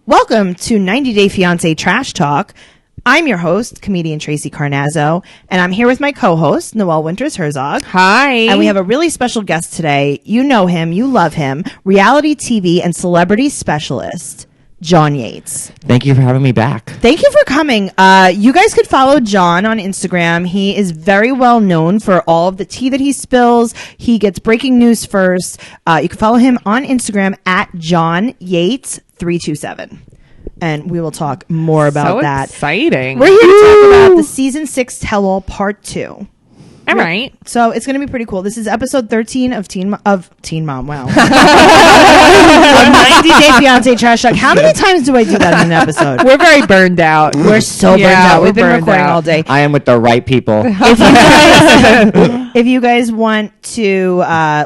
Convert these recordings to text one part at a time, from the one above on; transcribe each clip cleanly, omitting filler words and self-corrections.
Welcome to 90 Day Fiancé Trash Talk. I'm your host, comedian Tracey Carnazzo, and I'm here with my co-host, Noelle Winters-Herzog. Hi. And we have a really special guest today. You know him, you love him, reality TV and celebrity specialist, John Yates. Thank you for having me back. Thank you for coming. You guys could follow John on Instagram. He is very well known for all of the tea that he spills. He gets breaking news first. You can follow him on Instagram at John Yates 327. And we will talk more about that. Exciting. We're here to talk about the season 6 tell-all part 2. All right. So it's going to be pretty cool. This is episode 13 of Teen Mom. Wow. Of 90 Day Fiancé Trash Talk. How many times do I do that in an episode? We're very burned out. We're so burned out. We've been recording all day. I am with the right people. If you guys want to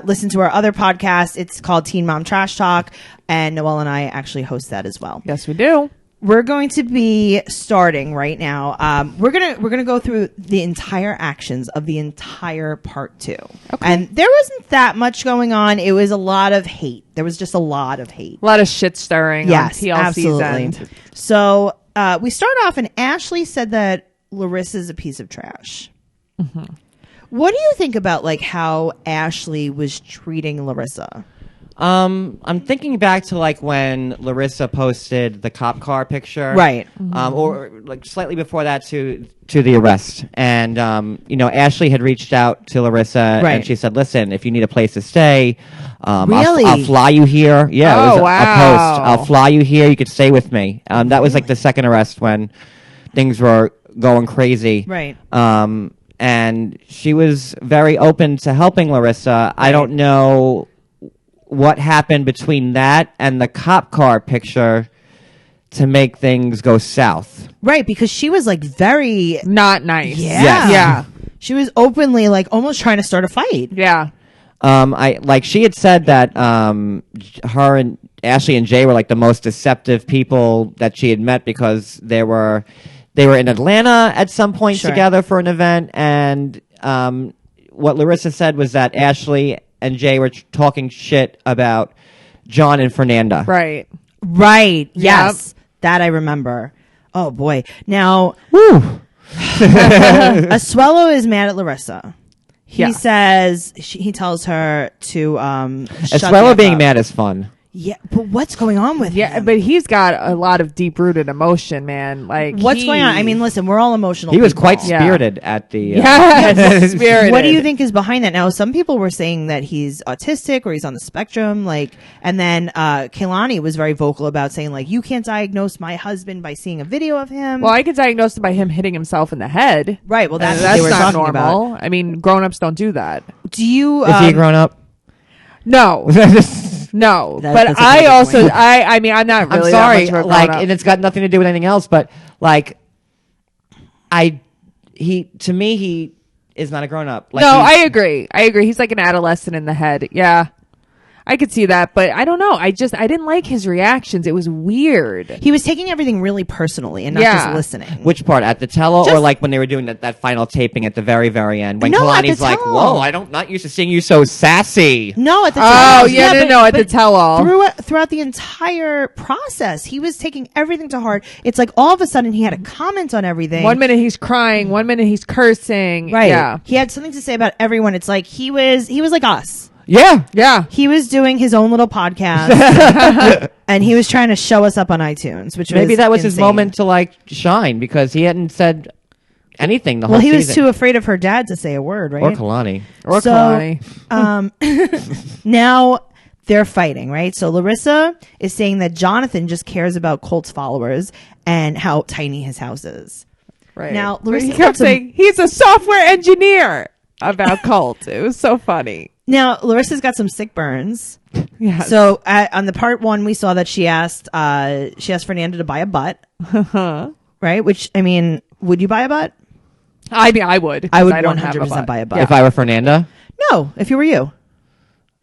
listen to our other podcast, it's called Teen Mom Trash Talk, and Noelle and I actually host that as well. Yes, we do. We're going to be starting right now. We're gonna go through the entire actions of the entire part 2. Okay. And there wasn't that much going on. It was a lot of hate. There was just a lot of hate. A lot of shit stirring. Yes, on TLC's absolutely. end. So we start off, and Ashley said that Larissa's a piece of trash. Mm-hmm. What do you think about like how Ashley was treating Larissa? I'm thinking back to like when Larissa posted the cop car picture, Right? or like slightly before that to the arrest, and Ashley had reached out to Larissa, Right. and she said, "Listen, if you need a place to stay, Really? I'll fly you here. Yeah, it was Oh, wow. a post. I'll fly you here. You could stay with me." That was like the second arrest when things were going crazy, Right. And she was very open to helping Larissa. I don't know what happened between that and the cop car picture to make things go south. Right, because she was like very Not nice. yeah. Yes. Yeah. She was openly like almost trying to start a fight. Yeah. She had said that her and Ashley and Jay were like the most deceptive people that she had met because they were in Atlanta at some point Sure. together for an event, and what Larissa said was that Ashley and Jay were talking shit about John and Fernanda. Right. Right. Yes. That I remember. Oh boy. Now, Asuelo is mad at Larissa. He says he tells her to shut the Asuelo F being up. mad is fun. Yeah, but what's going on with Yeah, him? but he's got a lot of deep-rooted emotion, man. Like, What's going on? I mean, listen, we're all emotional. He was people. quite Yeah. spirited at the. yes, spirited. What do you think is behind that? Now, some people were saying that he's autistic or he's on the spectrum, and then Kehlani was very vocal about saying, like, you can't diagnose my husband by seeing a video of him. Well, I could diagnosose it by him hitting himself in the head. Right. Well, that's And what they were not talking normal. about. I mean, grown-ups don't do that. Do you? Is he a grown up? No. No, That's but a I good also, point. I mean, I'm not really I'm sorry, that much of a like, grown-up. and it's got nothing to do with anything else. But like, to me, he is not a grown up. Like, no, I agree. He's like an adolescent in the head. Yeah. I could see that, but I don't know. I didn't like his reactions. It was weird. He was taking everything really personally and not Yeah. just listening. Which part, at the tell-all, or Just- like when they were doing that final taping at the very, very end, when No, at the Kalani's like, tell-all. "Whoa, not used to seeing you so sassy." No, at the Oh, tell-all. yeah, no, at the but tell-all. throughout the entire process, he was taking everything to heart. It's like all of a sudden he had a comment on everything. 1 minute he's crying, 1 minute he's cursing. Right. Yeah. He had something to say about everyone. It's like he was like us. Yeah. Yeah. He was doing his own little podcast and he was trying to show us up on iTunes, which Maybe that was his insane. moment to like shine because he hadn't said anything the whole Well, he was season. too afraid of her dad to say a word, right? Or Kalani. Or So, Kalani. Now they're fighting, right? So Larissa is saying that Jonathan just cares about Colt's followers and how tiny his house is. Right. Now, But Larissa he got kept some- saying he's a software engineer about Colt. It was so funny. Now Larissa's got some sick burns. Yeah. So on the part 1, we saw that she asked Fernanda to buy a butt, right? Which, I mean, would you buy a butt? I mean, I would. I would 100% 100% buy a butt. If I were Fernanda? No, if you were you.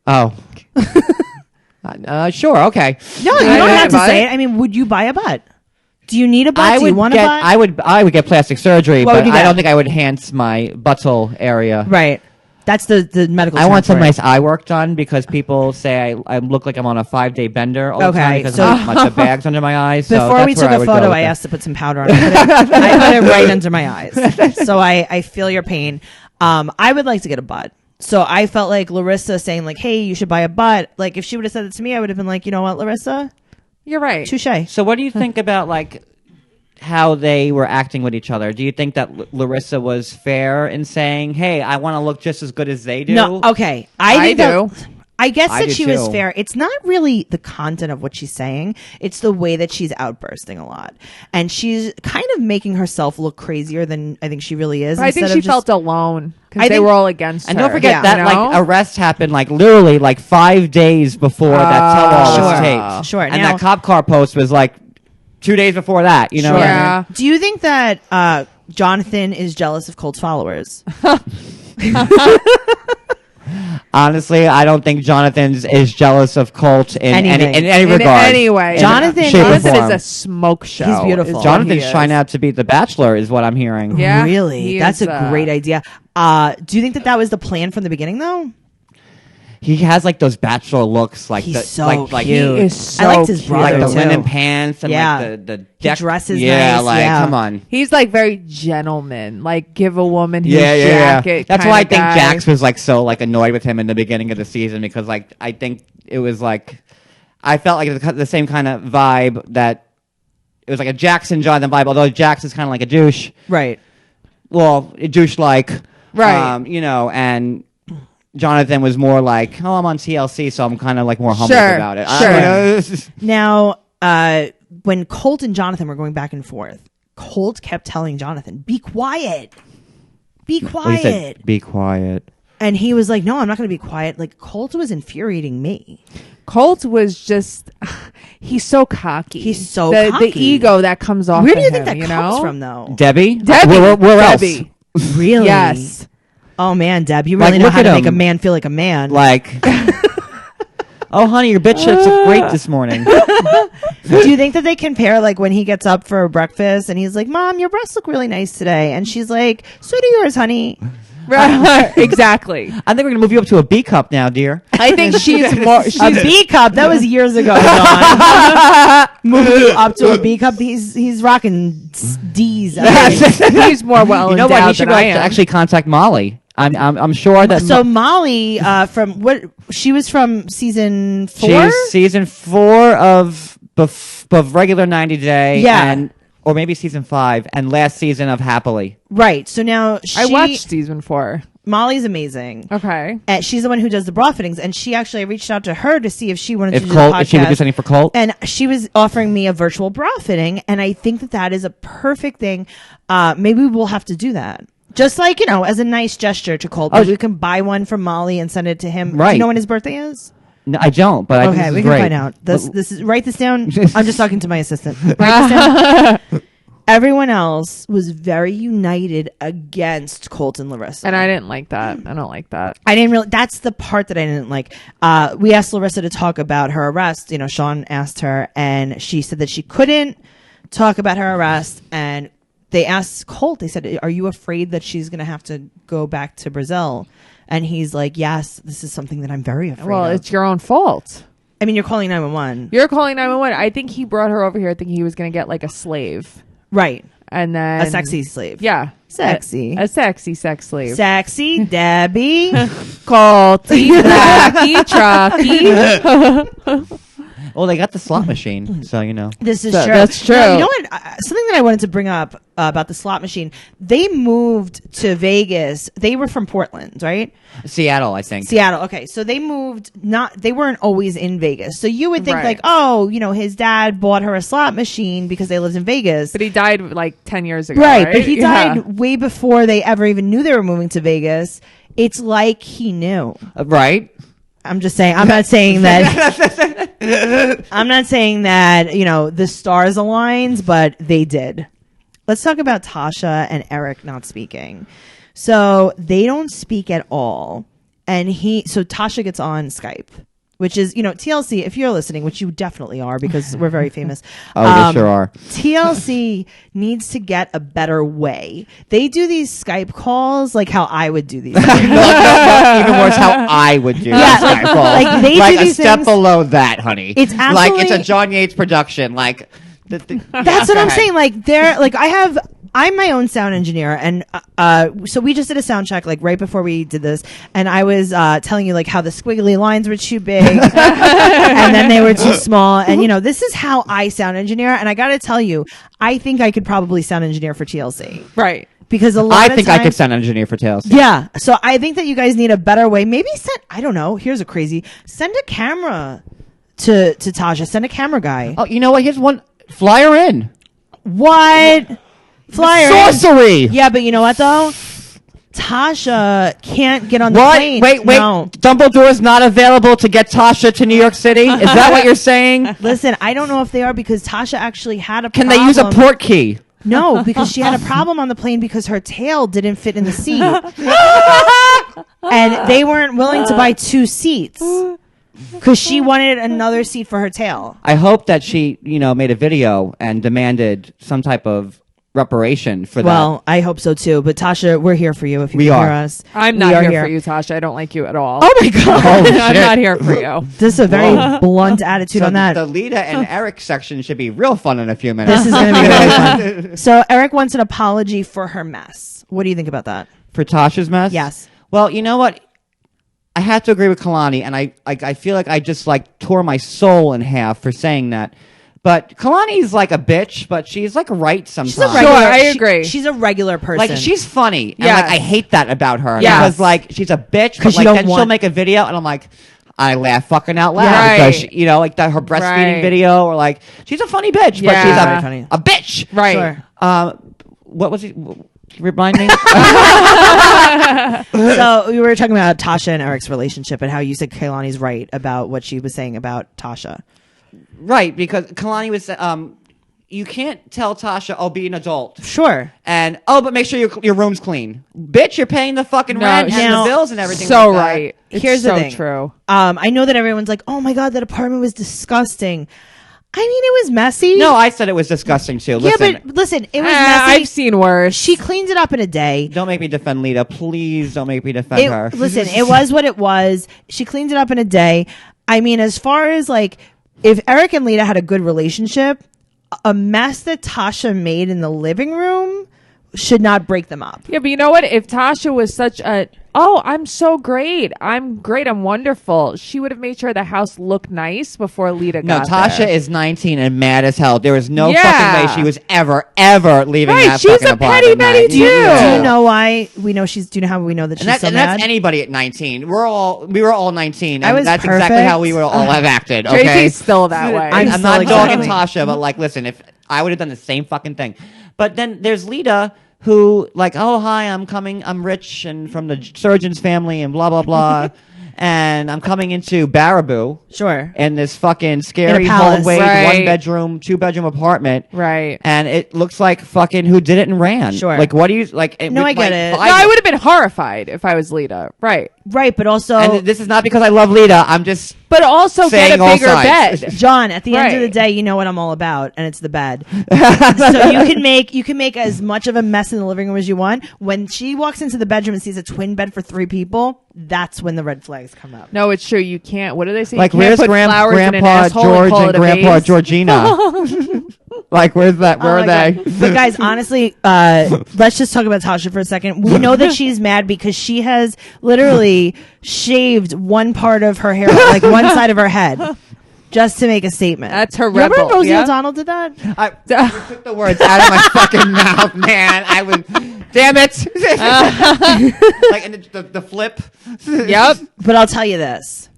Oh. Sure, okay. No, you I don't would have to buy say it. it. I mean, would you buy a butt? Do you need a butt? I Do you would want get, a butt? I would get plastic surgery, What but would you I get? don't think I would enhance my butthole area. Right. That's the medical. I term want some for it. nice eye work done because people say I look like I'm on a 5-day bender all the Okay, time because so- I have a bunch of bags under my eyes. So Before we that's where took a would go photo, with I it. asked to put some powder on it. I put it right under my eyes. So I feel your pain. I would like to get a butt. So I felt like Larissa saying like, hey, you should buy a butt. Like if she would have said it to me, I would have been like, you know what, Larissa? You're right. Touche. So what do you think about like how they were acting with each other? Do you think that Larissa was fair in saying, hey, I want to look just as good as they do? No, okay. I think do. I guess I that do she was too. fair. It's not really the content of what she's saying. It's the way that she's outbursting a lot. And she's kind of making herself look crazier than I think she really is. But I think instead she of just- felt alone I because they think- were all against And her. don't forget Yeah. that You like know? arrest happened like literally like 5 days before that tell-all Sure. was taped. Sure. And Now- that cop car post was like 2 days before that. You know Sure. what I mean? Yeah. Do you think that Jonathan is jealous of Colt's followers? Honestly, I don't think Jonathan is jealous of Colt in Anything. any In regard. any way. Jonathan- shape or Jonathan is form. a smoke show. He's beautiful. is what Jonathan's he trying is. out to be the Bachelor, is what I'm hearing. Yeah, Really? he That's is, a great idea. Do you think that was the plan from the beginning, though? He has like those Bachelor looks, like He's the so like He cute. is so I liked his cute. brother, like the too. linen pants and Yeah. like the He deck. dresses yeah, nice, like yeah. come on. He's like very gentleman. Like give a woman his Yeah. jacket. That's kinda why I think guy. Jax was like so like annoyed with him in the beginning of the season because like I think it was like I felt like the same kind of vibe that it was like a Jackson Jonathan vibe. Although Jax is kind of like a douche. Right. Well, a douche like Right. you know, and Jonathan was more like, oh, I'm on TLC, so I'm kind of like more humble Sure, about it. sure. You know, it's just- Now, when Colt and Jonathan were going back and forth, Colt kept telling Jonathan, be quiet. Be He quiet. said, be quiet. And he was like, no, I'm not going to be quiet. Like, Colt was infuriating me. Colt was just he's so cocky. He's so the cocky. ego that comes off. Where of do you think him, that comes know? from, though? Debbie? Debbie. Where else? Debbie. Really? Yes. Oh, man, Deb, you Like, really know look how at to make a him. man feel like a man. Like, oh, honey, your bed sheets look great this morning. Do you think that they compare, like, when he gets up for breakfast and he's like, Mom, your breasts look really nice today. And she's like, so do yours, honey. Right. Exactly. I think we're going to move you up to a B cup now, dear. I think she's more. A She's B cup. That was years ago, John. Moving you up to a B cup. He's rocking D's. he's more well You know what? You endowed should than I am. actually contact Molly. I'm sure that So Molly, from what she was from season 4. she's season 4 of regular 90 Day. Yeah. Or maybe season 5 and last season of Happily. Right. So now I watched season 4. Molly's amazing. Okay. And she's the one who does the bra fittings, and she actually I reached out to her to see if she wanted to do If she would do the podcast. something for Colt. And she was offering me a virtual bra fitting, and I think that is a perfect thing. Maybe we'll have to do that. Just like, as a nice gesture to Colt. Maybe we can buy one from Molly and send it to him. Do Right. you know when his birthday is? No, I don't, but I think Okay, this we is can great. find out. This is write this down. I'm just talking to my assistant. Write this down. Everyone else was very united against Colt and Larissa. And I didn't like that. I don't like that. I didn't really. That's the part that I didn't like. We asked Larissa to talk about her arrest. Sean asked her, and she said that she couldn't talk about her arrest. And they asked Colt. They said, "Are you afraid that she's going to have to go back to Brazil?" And he's like, "Yes, this is something that I'm very afraid Well, of." it's your own fault. I mean, you're calling 911, You're calling 911. I think he brought her over here thinking he was going to get like a slave. right? And then A sexy slave. Yeah. Sexy. A sexy sex slave. Sexy Debbie. Colty, Blackie, Trucky. Well, they got the slot machine, so you know. This is So- true. that's true. Now, you know what? Something that I wanted to bring up about the slot machine. They moved to Vegas. They were from Portland, right? Seattle, I think. Seattle. Okay, so they moved. They weren't always in Vegas. So you would think Right. like, oh, his dad bought her a slot machine because they lived in Vegas. But he died like 10 years ago. Right, Right. but he Yeah. died way before they ever even knew they were moving to Vegas. It's like he knew. Right? I'm just saying. I'm not saying that. I'm not saying that the stars aligned, but they did. Let's talk about Tasha and Eric not speaking. So they don't speak at all, and so Tasha gets on Skype, which is, TLC, if you're listening, which you definitely are because we're very famous. Oh, we sure are. TLC needs to get a better way. They do these Skype calls like how I would do these. Even worse, how I would do Skype calls. Like they like do a these step things. below that, honey. It's like it's absolutely- a John Yates production. Like That's what I'm saying. Like I'm my own sound engineer, and so we just did a sound check like right before we did this, and I was telling you like how the squiggly lines were too big, and then they were too small, and this is how I sound engineer, and I got to tell you, I think I could probably sound engineer for TLC, Right. because a lot I of think times, I could sound engineer for TLC. Yeah, so I think that you guys need a better way. Maybe I don't know. Here's a crazy. Send a camera to Tasha. Send a camera guy. Oh, you know what? Here's one. Fly her in. What? Flyer. Sorcery. Yeah, but you know what though? Tasha can't get on the What? plane. Wait. No. Dumbledore's not available to get Tasha to New York City? Is that what you're saying? Listen, I don't know if they are because Tasha actually had a Can problem. they use a port key? No, because she had a problem on the plane because her tail didn't fit in the seat. And they weren't willing to buy 2 seats because she wanted another seat for her tail. I hope that she, made a video and demanded some type of reparation for that. Well, I hope so too. But Tasha, we're here for you if you We can are. hear us. I'm We not are here for you, Tasha. I don't like you at all. Oh my god. Oh, I'm shit. not here for you. This is a very blunt attitude So on that. the Leida and Eric section should be real fun in a few minutes. This is going to be really fun. So Eric wants an apology for her mess. What do you think about that? For Tasha's mess? Yes. Well, you know what? I have to agree with Kalani, and I feel like I just tore my soul in half for saying that. But Kalani's like a bitch, but she's right sometimes. She's a Sure, regular. I agree. She's a regular person. Like she's funny, and Yes. I hate that about her. Yes. Because she's a bitch, but 'Cause you don't then she'll want- make a video, and I'm like, I laugh fucking out loud Yeah. because Right. she, her breastfeeding Right. video, or she's a funny bitch, but Yeah. she's Very funny. a bitch. Right. Sure. What was it? Remind me. So we were talking about Tasha and Eric's relationship and how you said Kaylani's right about what she was saying about Tasha. Right, because Kalani was. You can't tell Tasha, "Oh, be an adult," Sure. and but make sure your room's clean. Bitch, you're paying the fucking No, rent and now- the bills and everything. So like that. right. It's Here's the so thing. true. I know that everyone's like, oh my God, that apartment was disgusting. I mean, it was messy. No, I said it was disgusting too. Listen, Yeah, but listen, it was messy. I've seen worse. She cleaned it up in a day. don't make me defend Leida. Please don't make me defend her. Listen, it was what it was. She cleaned it up in a day. I mean, as far as if Eric and Leida had a good relationship, a mess that Tasha made in the living room should not break them up. Yeah, but you know what? If Tasha was such a, I'm so great. I'm great. I'm wonderful. She would have made sure the house looked nice before Leida No, got Tasha there. is 19 and mad as hell. There was no Yeah. fucking way she was ever leaving Right, that she's fucking a petty apartment. Betty, Do you, too. do you know why we know she's? Do you know how we know that she's And, so and mad? that's anybody at 19. We were all 19. I And was that's exactly perfect. how we would all have acted. Okay, Tracy's still that way. I'm I'm still not dogging exactly. Tasha, but listen, if I would have done the same fucking thing. But then there's Leida, who oh hi, I'm rich and from the surgeon's family and blah blah blah, and I'm coming into Baraboo Sure. in this fucking scary palace. hallway, Right. 1-bedroom, 2-bedroom apartment. Right. And it looks like fucking who did it and ran. Sure. What do you No, I get it. No, I would have been horrified if I was Leida. Right. Right, but also, And this is not because I love Leida. I'm just But also Saying get a all bigger sides. bed. John, at the end of the Right. day, you know what I'm all about, and it's the bed. So you can make as much of a mess in the living room as you want. When she walks into the bedroom and sees a twin bed for 3 people, that's when the red flags come up. No, it's true. You can't. What do they say? like, you can't where's put flowers in an Grandpa asshole George call and it a Grandpa vase. Georgina? Like, where's that? Where Oh are my they? God. But guys, honestly, let's just talk about Tasha for a second. We know that she's mad because she has literally shaved one part of her hair, like one side of her head, just to make a statement. That's her Remember rebel, Rosie yeah? O'Donnell did that? You took the words out of my fucking mouth, man. I was, damn it. Like, and the flip. Yep. But I'll tell you this.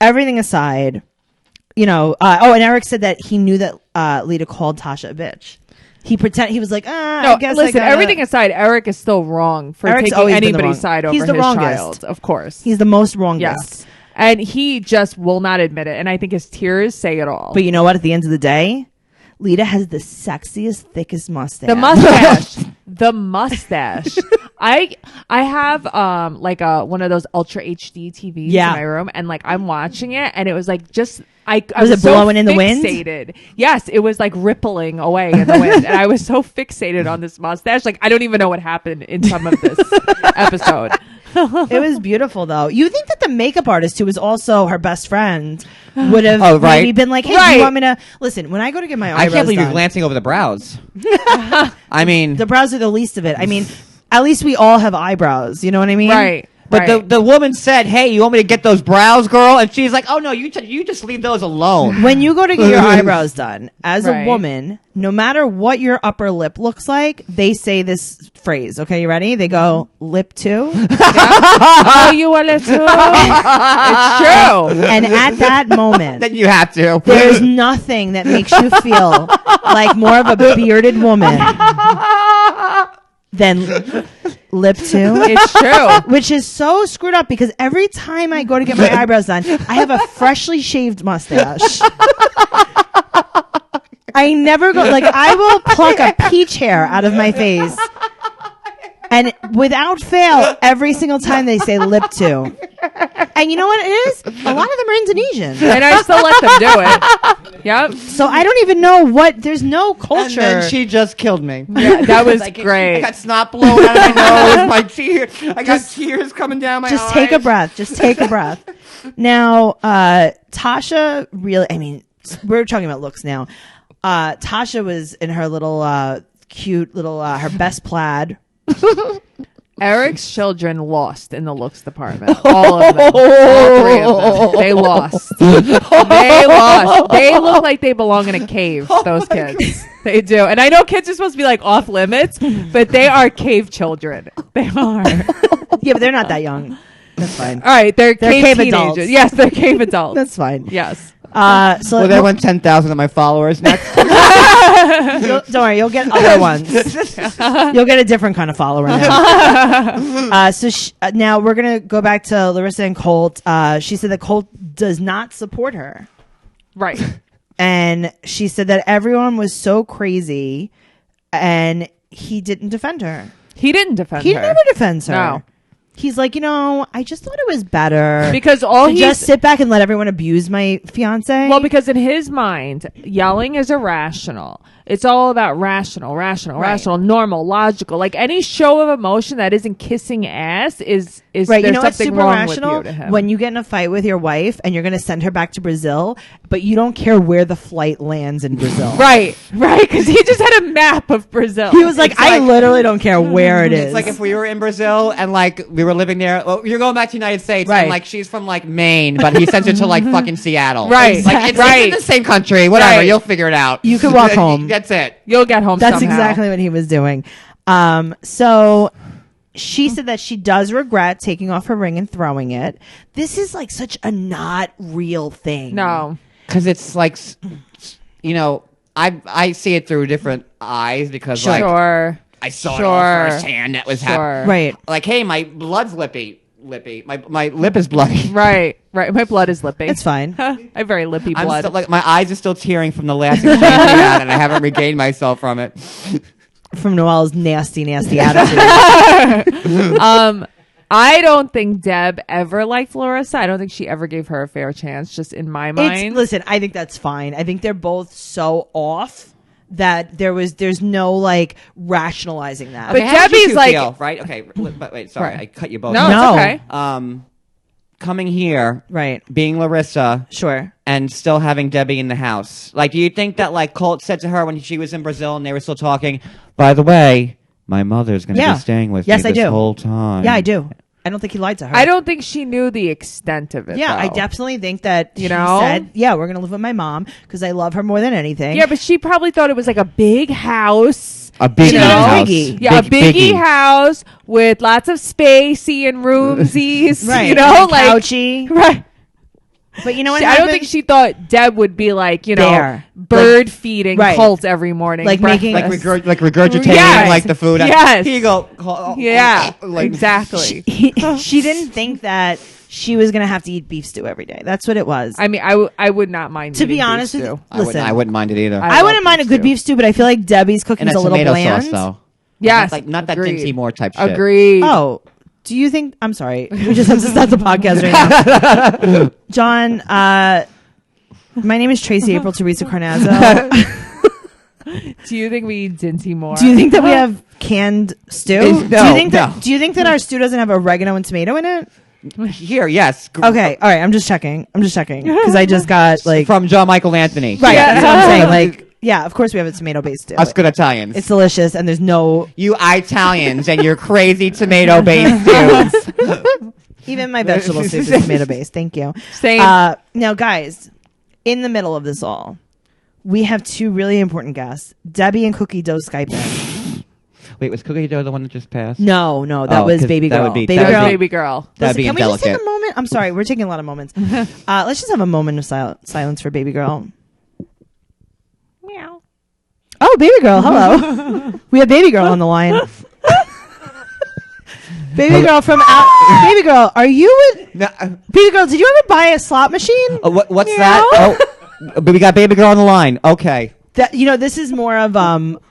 Everything aside, and Eric said that he knew that Leida called Tasha a bitch. He was like, No, I guess listen, I gotta. everything aside, Eric is still wrong for Eric's taking always been the anybody's wrong- side over He's the his wrongest. child. Of course. He's the most wrongest. Yes. And he just will not admit it. And I think his tears say it all. But you know what? At the end of the day, Leida has the sexiest, thickest mustache. The mustache. The mustache. I have like one of those Ultra HD TVs in my room, and like I'm watching it, and it was like just I Was it so blowing in the wind? fixated. Yes, it was like rippling away in the wind, and I was so fixated on this mustache. Like I don't even know what happened in some of this episode. It was beautiful, though. You think that the makeup artist, who was also her best friend, would have maybe been like, "Hey, do you want me to listen?" When I go to get my eyebrows I can't believe done, you're glancing over the brows. I mean, the brows are the least of it. I mean, at least we all have eyebrows. You know what I mean? Right. but the woman said, "Hey, you want me to get those brows, girl?" And she's like, "Oh no, you just leave those alone." When you go to get your eyebrows done, as a Right. woman, no matter what your upper lip looks like, they say this phrase. Okay, you ready? They go, "Lip 2." Oh, you want it too? It's true. And at that moment, Then you have to. there's nothing that makes you feel like more of a bearded woman than lip 2. It's true. Which is so screwed up because every time I go to get my eyebrows done, I have a freshly shaved mustache. I never go, like, I will pluck a peach hair out of my face. And without fail, every single time they say lip 2. And you know what it is? A lot of them are Indonesian. And I still let them do it. Yep. So I don't even know there's no culture. And then she just killed me. Yeah, that was Like, great. I got snot blowing out of my nose. My tears. I got tears coming down my eyes. Just take a breath. Just take a breath. Now, Tasha really, I mean, we're talking about looks now. Tasha was in her little, cute little, her best plaid. Eric's children lost in the looks department. All of them. All three of them. They lost. They lost. They look like they belong in a cave, those kids. They do. And I know kids are supposed to be like off limits, but they are cave children. They are. Yeah, but they're not that young. That's fine. All right. They're cave teenagers. adults. Yes, they're cave adults. That's fine. Yes. So Well, there went 10,000 of my followers next. don't worry, you'll get other ones. You'll get a different kind of follower now. Now we're gonna go back to Larissa and Colt. She said that Colt does not support her, Right. and she said that everyone was so crazy, and he didn't defend her. He didn't defend He her. never defends her. No. He's like, I just thought it was better Because all to he just sit back and let everyone abuse my fiance. Well, because in his mind, yelling is irrational. It's all about rational, normal, logical. Like any show of emotion that isn't kissing ass is right. There's You know what's something super wrong rational? with you to him. When you get in a fight with your wife and you're going to send her back to Brazil, but you don't care where the flight lands in Brazil. right, because he just had a map of Brazil. He was like, It's I like- literally don't care where it is. It's like if we were in Brazil and like we were living there. Well, you're going back to the United States, Right. and like she's from like Maine, but he sends her to like fucking Seattle. Right. Like it's Right. in the same country. Whatever. Right. You'll figure it out. You can walk home. That's it. You'll get home. That's somehow. exactly what he was doing. So she said that she does regret taking off her ring and throwing it. This is like such a not real thing. No. Because it's like, I see it through different eyes because like Sure. I saw it all firsthand. That was happening. Sure. Right. Like, hey, my blood's lippy. My lip is bloody. Right. My blood is lippy. It's fine. I have very lippy I'm blood. still, like my eyes are still tearing from the last exchange we had, and I haven't regained myself from it. From Noelle's nasty attitude. I don't think Deb ever liked Larissa. I don't think she ever gave her a fair chance, just in my mind. Listen, I think that's fine. I think they're both so off that there's no like rationalizing that. But Okay, how did you Debbie's two like- feel, right? Okay, but wait, sorry, Right. I cut you both. No, off. it's okay. Coming here, Right. being Larissa, Sure. and still having Debbie in the house. Like, do you think that like Colt said to her when she was in Brazil and they were still talking? By the way, my mother's going to Yeah. be staying with Yes, me I this do. whole time. Yeah, I do. I don't think he lied to her. I don't think she knew the extent of it. Yeah, I though. definitely think that You she know? said, yeah, we're going to live with my mom because I love her more than anything. Yeah, but she probably thought it was like a big house. A big She thought it was house. biggie. Yeah, Big- a biggie biggie. house with lots of spacey and roomsies. Right. You know, And like couchy. right. But you know what I don't think she thought Deb would be like, There. bird feeding Right. Colt every morning. Like making- breakfast. Like regurgitating Yes. like the food. Yes. Here you go. Yeah, Like, exactly. she didn't think that she was going to have to eat beef stew every day. That's what it was. I mean, I would not mind. To be eating beef honest with stew. you, listen, I wouldn't mind it either. I I love wouldn't mind a beef good stew. beef stew, but I feel like Debbie's cooking And is a a little tomato bland. sauce though. Yes. Not that agreed. Dinty Moore type shit. Agreed. Oh, do you think? I'm sorry. We just have to stop the podcast right now. John, my name is Tracey April Teresa Carnazzo. Do you think we eat Dinty more? Do you think that we have canned stew? No, Do you think that our stew doesn't have oregano and tomato in it? Here, yes. Okay, all right. I'm just checking because I just got like From John Michael Anthony. right. Yeah. That's what I'm saying. Like, yeah, of course we have a tomato based stew. Us good Italians. It's delicious, and there's no You Italians and your crazy tomato-based stews. even my vegetable soup is tomato based. Thank you. Same. Now, guys, in the middle of this all, we have two really important guests, Debbie and Cookie Dough Skype. Wait, was Cookie Dough the one that just passed? No, that was 'cause Baby that Girl. would be- Baby that would Girl. be- Baby girl. That'd be Can we just take indelicate. a moment? I'm sorry, we're taking a lot of moments. Let's just have a moment of silence for Baby Girl. Meow. Oh, Baby Girl, hello. We have Baby Girl on the line. Baby Girl from out. Baby Girl, are you? No, Baby Girl, did you ever buy a slot machine? what's that? Oh, but we got Baby Girl on the line. Okay. That this is more of the.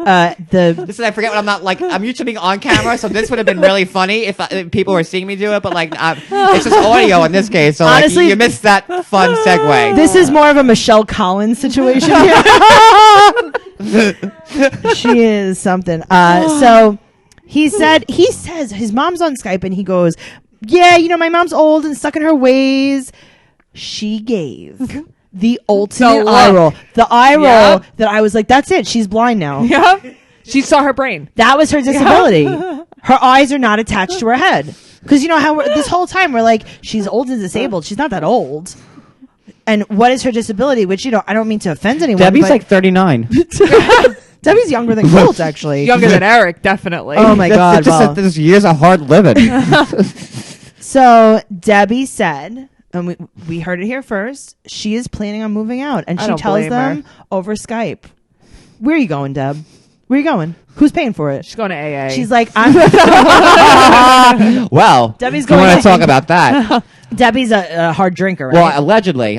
This is, I forget what I'm not like. I'm used to being on camera, so this would have been really funny if people were seeing me do it. But like, it's just audio in this case. So Honestly, like, you missed that fun segue. This is more of a Michelle Collins situation here. She is something. So he says his mom's on Skype and he goes, yeah, my mom's old and stuck in her ways. She gave the ultimate eye roll. The eye roll that I was like, that's it. She's blind now. Yeah. She saw her brain. That was her disability. Her eyes are not attached to her head. Because you know how this whole time we're like, she's old and disabled. She's not that old. And what is her disability? Which, I don't mean to offend anyone. Debbie's but like 39. Debbie's younger than Colt, actually. Younger than Eric, definitely. Oh my God. Well. This years of hard living. So Debbie said, and we heard it here first, she is planning on moving out. And I she don't tells blame them her. over Skype. Where are you going, Deb? Where are you going? Who's paying for it? She's going to AA. She's like, I'm Well, Debbie's we going want to- to talk about that. Debbie's a hard drinker, right? Well, allegedly,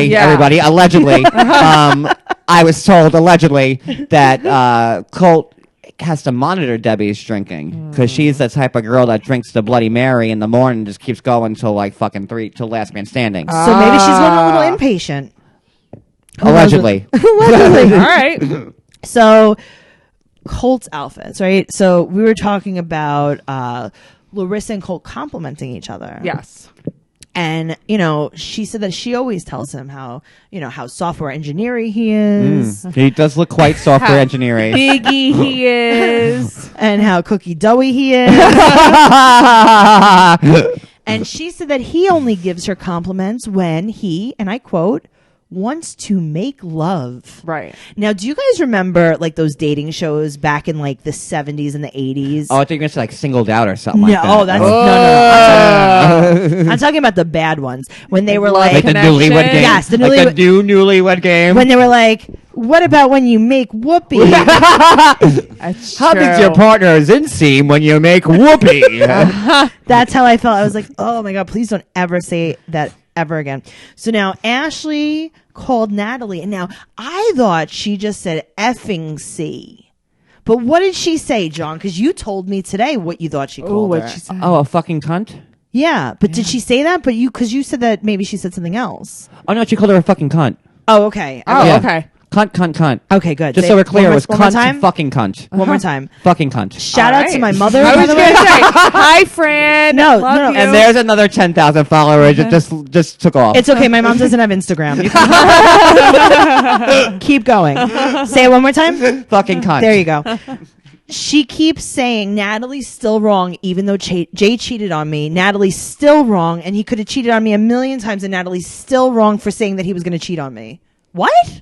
Yeah. everybody, allegedly. I was told allegedly that Colt has to monitor Debbie's drinking because she's the type of girl that drinks the Bloody Mary in the morning and just keeps going till like fucking 3 till last man standing. So maybe she's going a little impatient. Allegedly. Allegedly. All right. So Colt's outfits, right? So we were talking about Larissa and Colt complimenting each other. Yes. And, she said that she always tells him how software engineering he is He does look quite software engineering. Biggie he is. and how cookie doughy he is. And she said that he only gives her compliments when he, and I quote, wants to make love. Right. Now, do you guys remember like those dating shows back in like the 70s and the 80s? Oh, I think it's like singled out or something like that. Oh, that's no. I'm talking about the bad ones when they were like like, the newlywed game. Yes, the like the new newlywed game. when they were like, what about when you make whoopee? That's How true. big's your partner's inseam when you make whoopee? That's how I felt. I was like, oh my God, please don't ever say that ever again. So now Ashley called Natalie, and now I thought she just said effing C. But what did she say, John? Because you told me today what you thought she called her. What she said. Oh, a fucking cunt? Yeah, but did she say that? But because you said that maybe she said something else. Oh, no, she called her a fucking cunt. Oh, okay. Oh, Yeah. okay. Cunt. Okay, good. Just Say so we're clear, it was one more cunt, time. fucking cunt. One more time. Fucking cunt. Shout All out to right. my mother. I by was the going way. to say, hi, Fran. No, Love no, no. you. And there's another 10,000 followers. It just took off. It's okay. My mom doesn't have Instagram. You can keep going. Say it one more time. fucking cunt. There you go. She keeps saying Natalie's still wrong, even though Jay cheated on me. Natalie's still wrong, and he could have cheated on me a million times, and Natalie's still wrong for saying that he was going to cheat on me. What?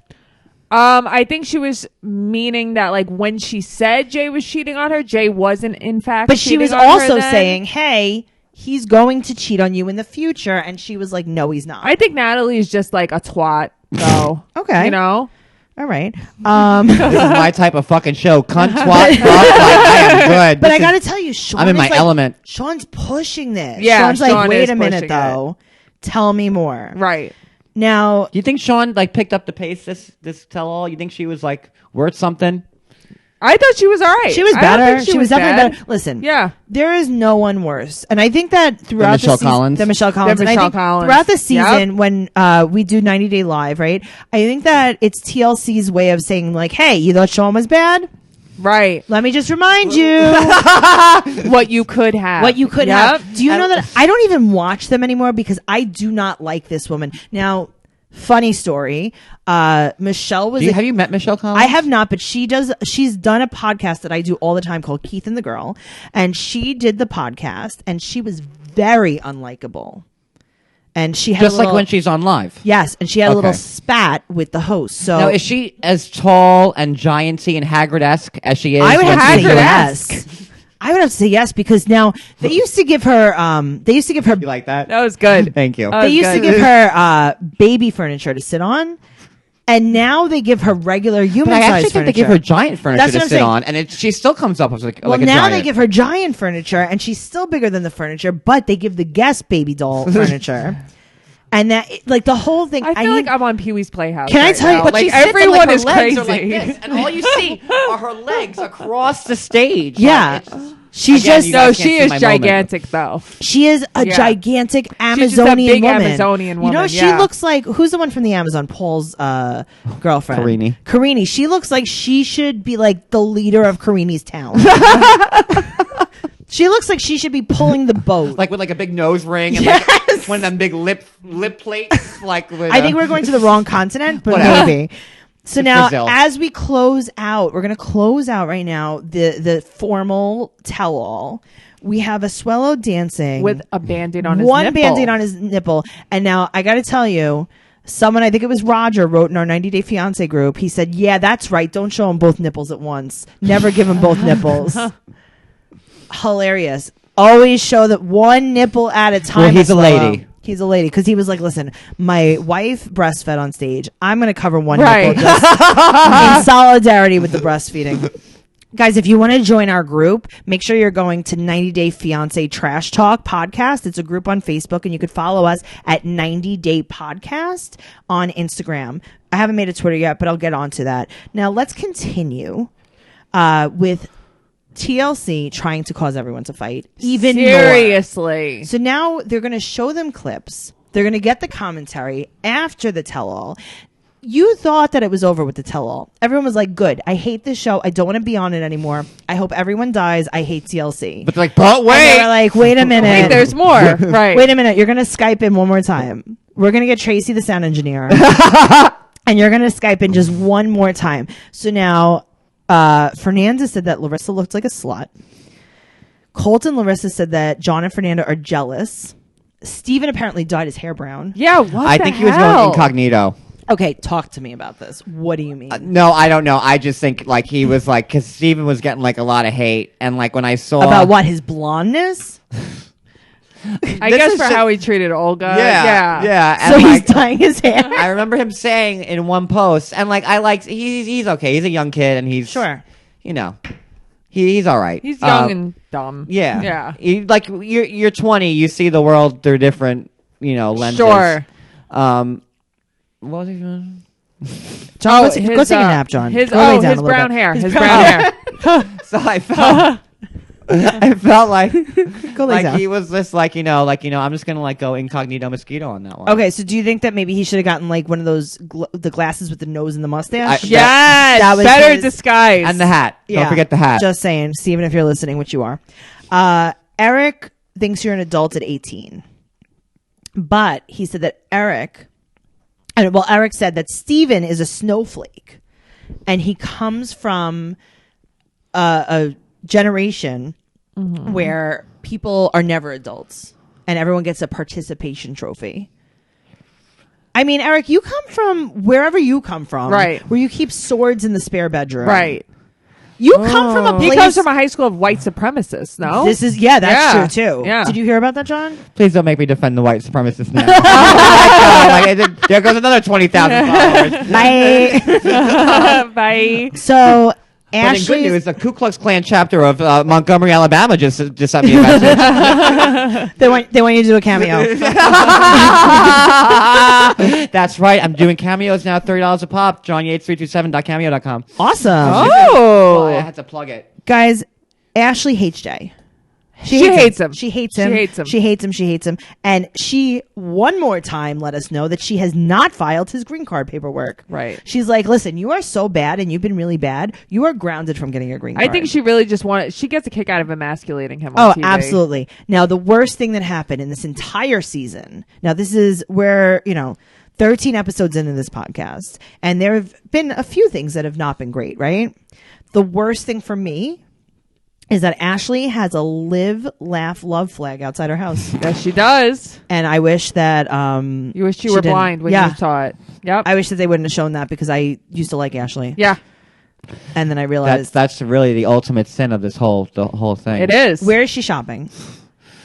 I think she was meaning that, like, when she said Jay was cheating on her, Jay wasn't, in fact, But she cheating was on her also then. saying, hey, he's going to cheat on you in the future. And she was like, no, he's not. I think Natalie is just like a twat, though. Okay. You know? All right. This is my type of fucking show. Cunt, twat, fuck. Like, I am good. But This I is- got to tell you, Sean I'm in is my like- element. Sean's pushing this. Yeah, Sean's like, Sean wait is a minute, pushing though. Tell me more. Right. Now, Do you think Sean like picked up the pace this tell all? You think she was like worth something? I thought she was all right. She was I don't better. think She was definitely bad. better. Listen, Yeah. there is no one worse, and I think that throughout Michelle the season, Collins? the Michelle Collins, The and I Michelle think Collins. throughout the season Yep. when we do 90 Day Live, right? I think that it's TLC's way of saying like, "Hey, you thought Sean was bad? Right. Let me just remind you What you could have. what you could Yep. have." Do you know that I don't even watch them anymore because I do not like this woman. Now, funny story. Michelle was. Have you met Michelle Collins? I have not, but she's done a podcast that I do all the time called Keith and the Girl, and she did the podcast, and she was very unlikable, and she had Just a little, like when she's on live. yes, and she had a little Okay. spat with the host. So Now, is she as tall and gianty and Haggard-esque as she is? I would when have to she's say doing- yes. I would have to say yes because now they used to give her You like that? That was good. Thank you. That they was used to good. give her baby furniture to sit on, and now they give her regular human But I size actually think furniture. they give her giant furniture That's to what I'm sit saying. on, and she still comes up as like, Well, like a now giant. they give her giant furniture, and she's still bigger than the furniture, but they give the guest baby doll furniture. And that, like, the whole thing. I feel like I'm on Pee Wee's Playhouse. Can I right tell you- now. but Like she sits and, everyone like, her is legs crazy. are like this, and all you see are her legs across the stage. Yeah. Like, it's- She's Again, just, you No, guys she can't see is my moment. gigantic though. she is a Yeah. gigantic She's Amazonian just a big woman. Amazonian You know, woman, she yeah. looks like, who's the one from the Amazon? Paul's girlfriend. Karini. She looks like she should be like the leader of Karini's town. She looks like she should be pulling the boat. Like with like a big nose ring and Yes. like one of them big lip plates. Like with, I think we're going to the wrong continent, but Whatever. maybe. So It's now, Brazil. as we close out, we're going to close out right now the formal tell-all. We have a swallow dancing With a band-aid on his one nipple. band-aid on his nipple. And now I got to tell you, someone, I think it was Roger, wrote in our 90 Day Fiance group. He said, "Yeah, that's right. Don't show him both nipples at once. Never give him both nipples." Hilarious. Always show that one nipple at a time. Well, he's a Swallow. lady. He's a lady because he was like, "Listen, my wife breastfed on stage. I'm going to cover one Right. nipple just in solidarity with the breastfeeding." Guys, if you want to join our group, make sure you're going to 90 Day Fiance Trash Talk Podcast. It's a group on Facebook, and you could follow us at 90 Day Podcast on Instagram. I haven't made a Twitter yet, but I'll get onto that. Now, let's continue with TLC trying to cause everyone to fight even more. Seriously. So now they're going to show them clips. They're going to get the commentary after the tell-all. You thought that it was over with the tell-all. Everyone was like, good. I hate this show. I don't want to be on it anymore. I hope everyone dies. I hate TLC. But they're like, but And wait. they were like, wait a minute. Wait, there's more. Right. Wait a minute. You're going to Skype in one more time. We're going to get Tracey, the sound engineer. And you're going to Skype in just one more time. So now, Fernanda said that Larissa looked like a slut. Colt and Larissa said that John and Fernanda are jealous. Steven apparently dyed his hair brown. Yeah, what I the think he was hell? going incognito. Okay, talk to me about this. What do you mean? No, I don't know. I just think like he was like, because Steven was getting like a lot of hate, and like when I saw About what? His blondness? I This guess is for just- how he treated Olga. yeah. So And, he's like, dyeing his hair? I remember him saying in one post, and like I like he's okay. He's a young kid, and he's Sure. You know, he's all right. He's young and dumb. yeah, Yeah. Like you're 20, you see the world through different lenses. Sure. What was he doing? John, go take a nap, John. His, Go lay down his a little brown bit. hair. His His brown brown hair. So I felt. I felt like Go lay down. he was just like I'm just gonna like go incognito mosquito on that one. Okay, so do you think that maybe he should have gotten like one of those the glasses with the nose and the mustache? Yes. That was better his- disguise. And the hat. Don't forget the hat. Just saying, Steven, if you're listening, which you are. Eric thinks you're an adult at 18. But he said that Eric said that Steven is a snowflake. And he comes from a generation where people are never adults. And everyone gets a participation trophy. I mean, Eric, you come from wherever you come from. Right. Where you keep swords in the spare bedroom. Right. You come from a place. He comes from a high school of white supremacists, no? This is that's Yeah. true too. Yeah. Did you hear about that, John? Please don't make me defend the white supremacists now. Like, there goes another 20,000 followers. Bye. Bye. So But in good Ashley's news, the Ku Klux Klan chapter of Montgomery, Alabama just sent me a message. they want you to do a cameo. That's right. I'm doing cameos now, $30 a pop. JohnYates327.cameo.com. Awesome. Oh. Well, I had to plug it. Guys, Ashley hates Jay. She hates him. She hates him. She hates him. She hates him. She hates him. And she, one more time, let us know that she has not filed his green card paperwork. Right. She's like, listen, you are so bad and you've been really bad. You are grounded from getting your green card. I think she really just wanted. She gets a kick out of emasculating him. Oh, On TV. absolutely. Now, the worst thing that happened in this entire season. Now, this is where, 13 episodes into this podcast, and there have been a few things that have not been great, right? The worst thing for me is that Ashley has a live, laugh, love flag outside her house. Yes, she does. And I wish that You wish you she were didn't. blind when Yeah. you saw it. Yep. I wish that they wouldn't have shown that because I used to like Ashley. Yeah, And then I realized That's really the ultimate sin of the whole thing. it is. where is she shopping?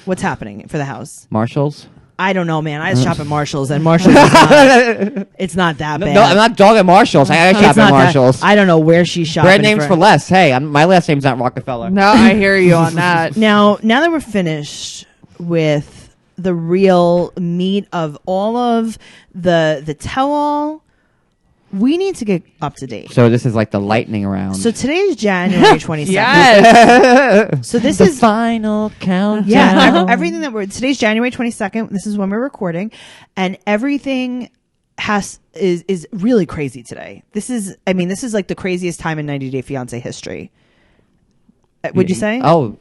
What's happening for the house? Marshalls? I don't know, man. I shop at Marshalls, and Marshalls is not, it's not that bad. No, I'm not dogging Marshalls. I shop It's at not that- Marshalls. I don't know where she's shopping. Brand names for less. Hey, my last name's not Rockefeller. No, I hear you on that. Now that we're finished with the real meat of all of the tell-all, we need to get up to date. So this is like the lightning round. So today is January 22nd. Yes. So this the is final countdown. yeah, everything that we're today's January 22nd. This is when we're recording, and everything is really crazy today. This is like the craziest time in 90 Day Fiancé history. Would you say? Oh,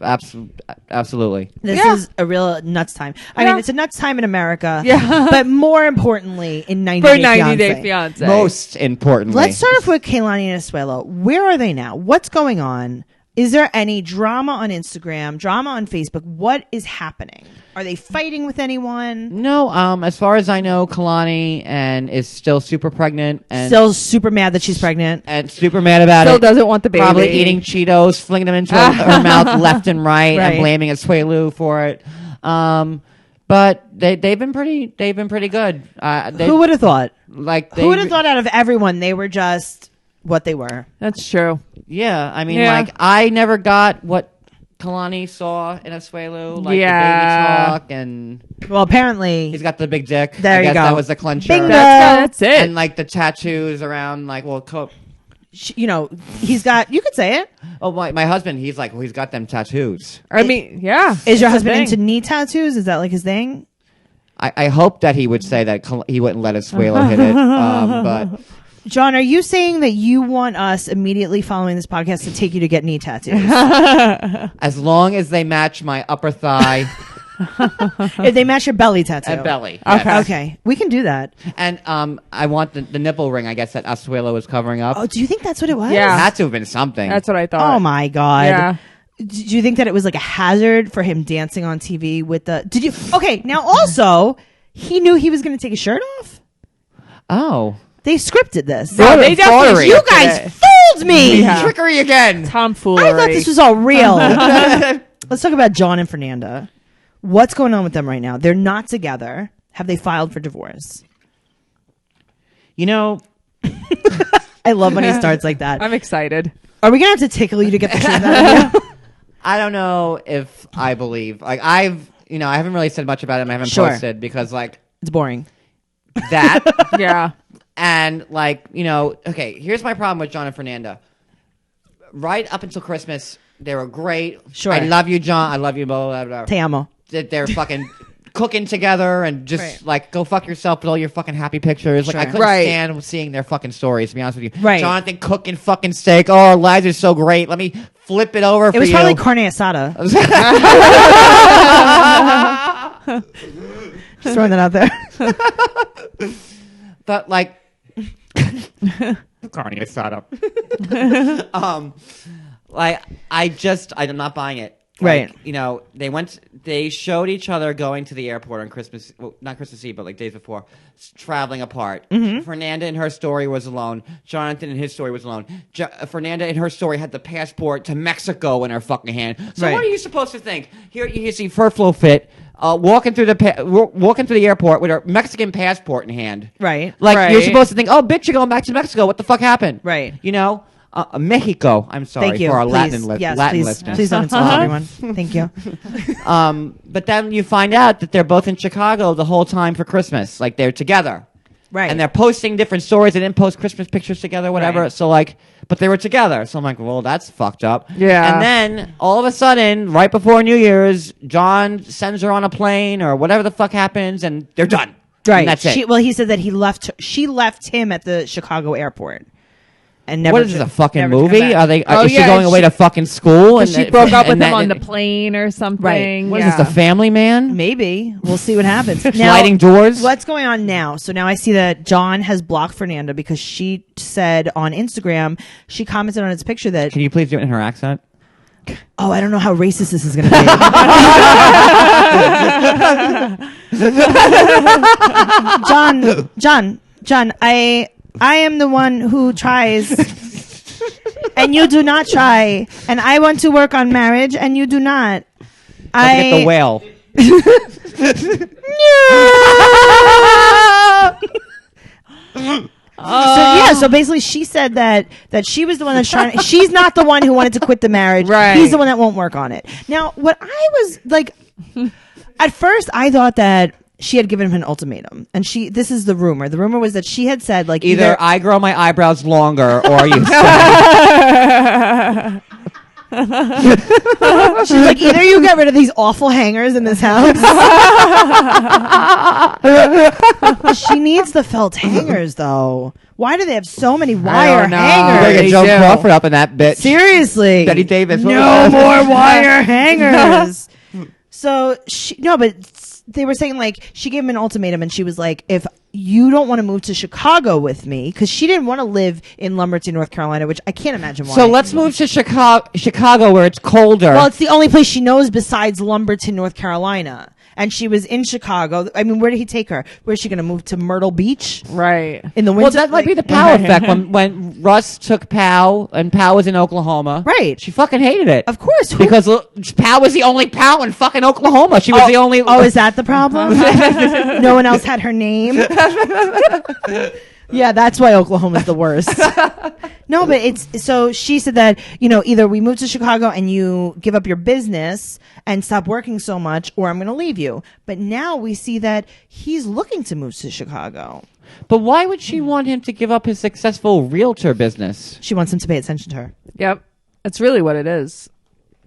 absolutely. This is a real nuts time. I mean, it's a nuts time in America. Yeah. But more importantly, in 90 For Day 90 Day Fiancé. Fiancé. Most importantly. Let's start off with Kehlani and Asuelo. Where are they now? What's going on? Is there any drama on Instagram, drama on Facebook? What is happening? Are they fighting with anyone? No, as far as I know, Kalani is still super pregnant and Still super mad that she's pregnant. and super mad about Still it. doesn't want the baby. Probably eating Cheetos, flinging them into her mouth left and right, Right. and blaming Asuelu for it. But they've been pretty good. Who would have thought? Who Who would have thought out of everyone they were just what they were? That's true. Yeah, I mean, Yeah. I never got what Kalani saw in Asuelu, like the baby talk, and Well, apparently he's got the big dick. There I you guess go. That was the clincher. Bingo. That's it. And like the tattoos around, like, he's got. You could say it. oh, my husband, he's like, well, he's got them tattoos. I mean, yeah. Is your It's a husband thing. into knee tattoos? Is that like his thing? I hope that he would say that he wouldn't let Asuelu hit it, but John, are you saying that you want us immediately following this podcast to take you to get knee tattoos? as long as they match my upper thigh If they match your belly tattoo. and belly. Okay. yes. Okay, we can do that. And I want the nipple ring, I guess, that Asuelu was covering up. Oh, do you think that's what it was? Yeah. It had to have been something. That's what I thought. Oh my god. Yeah. Do you think that it was like a hazard for him dancing on TV with the? Did you? Okay, now also he knew he was going to take his shirt off. Oh. They scripted this. No, they Fraudery. definitely. You guys fooled me. Yeah. Trickery again. Tomfoolery. I thought this was all real. Let's talk about John and Fernanda. What's going on with them right now? They're not together. Have they filed for divorce? You know, I love when he starts like that. I'm excited. Are we gonna have to tickle you to get the truth out of you? I don't know if I believe. Like, I haven't really said much about it and I haven't Sure. posted because, like, It's boring. that Yeah. and, like, okay, here's my problem with John and Fernanda. Right up until Christmas, they were great. Sure. I love you, John. I love you, blah, blah, blah. Te amo. They're fucking cooking together and just, Right. like, go fuck yourself with all your fucking happy pictures. Like, I Sure. couldn't Right. stand seeing their fucking stories, to be honest with you. Right. Jonathan cooking fucking steak. Oh, our lives are so great. Let me flip it over for It was you. probably carne asada. Just throwing that out there. But, like, carne asada. Like, I'm not buying it. Like, Right. they showed each other going to the airport on Christmas, well, not Christmas Eve, but like days before, traveling apart. Mm-hmm. Fernanda in her story was alone. Jonathan in his story was alone. Fernanda in her story had the passport to Mexico in her fucking hand. So Right. what are you supposed to think? Here you see Furflow Fit walking through the airport with her Mexican passport in hand. Right. Like, Right. you're supposed to think, oh, bitch, you're going back to Mexico. What the fuck happened? Right. You know? Mexico. I'm sorry Thank you. for our Please. Latin Yes, Latin please. listeners. Please don't insult everyone. Thank you. But then you find out that they're both in Chicago the whole time for Christmas. Like they're together. Right. And they're posting different stories. They didn't post Christmas pictures together, whatever. Right. So like, but they were together. So I'm like, well, that's fucked up. Yeah. And then all of a sudden, right before New Year's, John sends her on a plane or whatever the fuck happens, and they're done. Right. And that's it. Well, he said that she left him at the Chicago airport. And never. What is this, a fucking never to come movie? back. Are they? Oh, Is she yeah, going away to fucking school? And She broke up with and him then- on the plane or something. Right. What is this, the Family Man? Maybe. We'll see what happens. Sliding doors? What's going on now? So now I see that John has blocked Fernanda because she said on Instagram, she commented on his picture that, Can you please do it in her accent? oh, I don't know how racist this is going to be. John, I am the one who tries and you do not try. And I want to work on marriage and you do not. Look at the whale. So basically she said that she was the one that's trying she's not the one who wanted to quit the marriage. Right. He's the one that won't work on it. Now, what I was like, at first I thought that she had given him an ultimatum, and this is the rumor. The rumor was that she had said like Either I grow my eyebrows longer or you stay. she's like, either you get rid of these awful hangers in this house. She needs the felt hangers though. Why do they have so many wire don't know. hangers? They They Joan do. Crawford up in that bitch. Seriously. Betty Davis. what No was that? more wire hangers. So they were saying like she gave him an ultimatum, and she was like, if you don't want to move to Chicago with me, because she didn't want to live in Lumberton, North Carolina, which I can't imagine why. So let's move to Chicago where it's colder. Well, it's the only place she knows besides Lumberton, North Carolina. And she was in Chicago. I mean, where did he take her? Where is she going to move to Myrtle Beach Right. in the winter? Well, that might be the Pow effect. When Russ took Pow and Pow was in Oklahoma. Right. She fucking hated it. Of course. Because Pow was the only Pow in fucking Oklahoma. She was the only. Oh, is that the problem? No one else had her name. Yeah, that's why Oklahoma's the worst. No, but it's so she said that, either we move to Chicago and you give up your business and stop working so much, or I'm going to leave you. But now we see that he's looking to move to Chicago. But why would she want him to give up his successful realtor business? She wants him to pay attention to her. Yep. That's really what it is.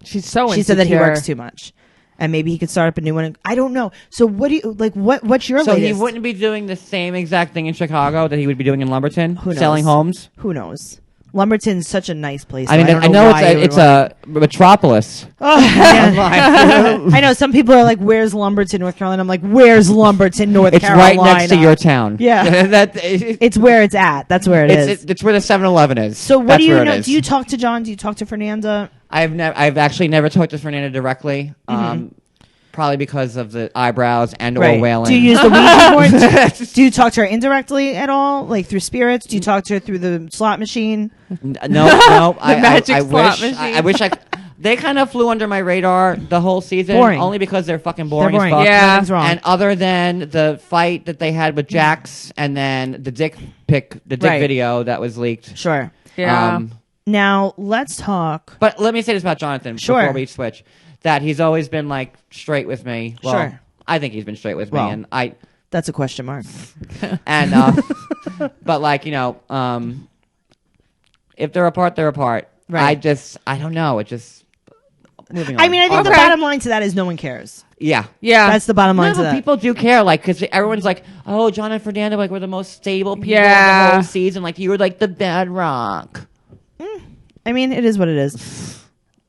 She's so She said that he insecure. works too much. And maybe he could start up a new one. I don't know. So what do you like? What's your So latest? he wouldn't be doing the same exact thing in Chicago that he would be doing in Lumberton, Who knows? selling homes. Who knows? Lumberton's such a nice place. I mean, don't I know why you would it's want- a metropolis. Oh, man. I know some people are like, "Where's Lumberton, North Carolina?" I'm like, "Where's Lumberton, North It's Carolina?" right next to your town. Yeah. It's where it's at. That's where it is. It's where the 7-Eleven is. So what That's do you where it know? is. Do you talk to John? Do you talk to Fernanda? I've actually never talked to Fernanda directly. Probably because of the eyebrows and or wailing. Do you use the Ouija board? Do you talk to her indirectly at all, like through spirits? Do you talk to her through the slot machine? No. magic I slot wish. machine. I wish I. They kind of flew under my radar the whole season, Boring. only because they're fucking boring, They're boring. as fuck. Yeah. Nothing's wrong. And other than the fight that they had with Jax, and then the dick Right. video that was leaked. Sure. Yeah. Now let's talk. But let me say this about Jonathan Sure. before we switch: that he's always been like straight with me. Well, Sure. I think he's been straight with Well. me, and I. That's a question mark. And but like if they're apart, they're apart. Right. I don't know. It just moving on. I mean, I think the Okay. bottom line to that is no one cares. yeah. Yeah. That's the bottom line No, to but that. people do care, like, because everyone's like, "Oh, John and Fernanda, like, we're the most stable people in the Yeah. whole season. Like, you were like the bad rock." I mean, it is what it is.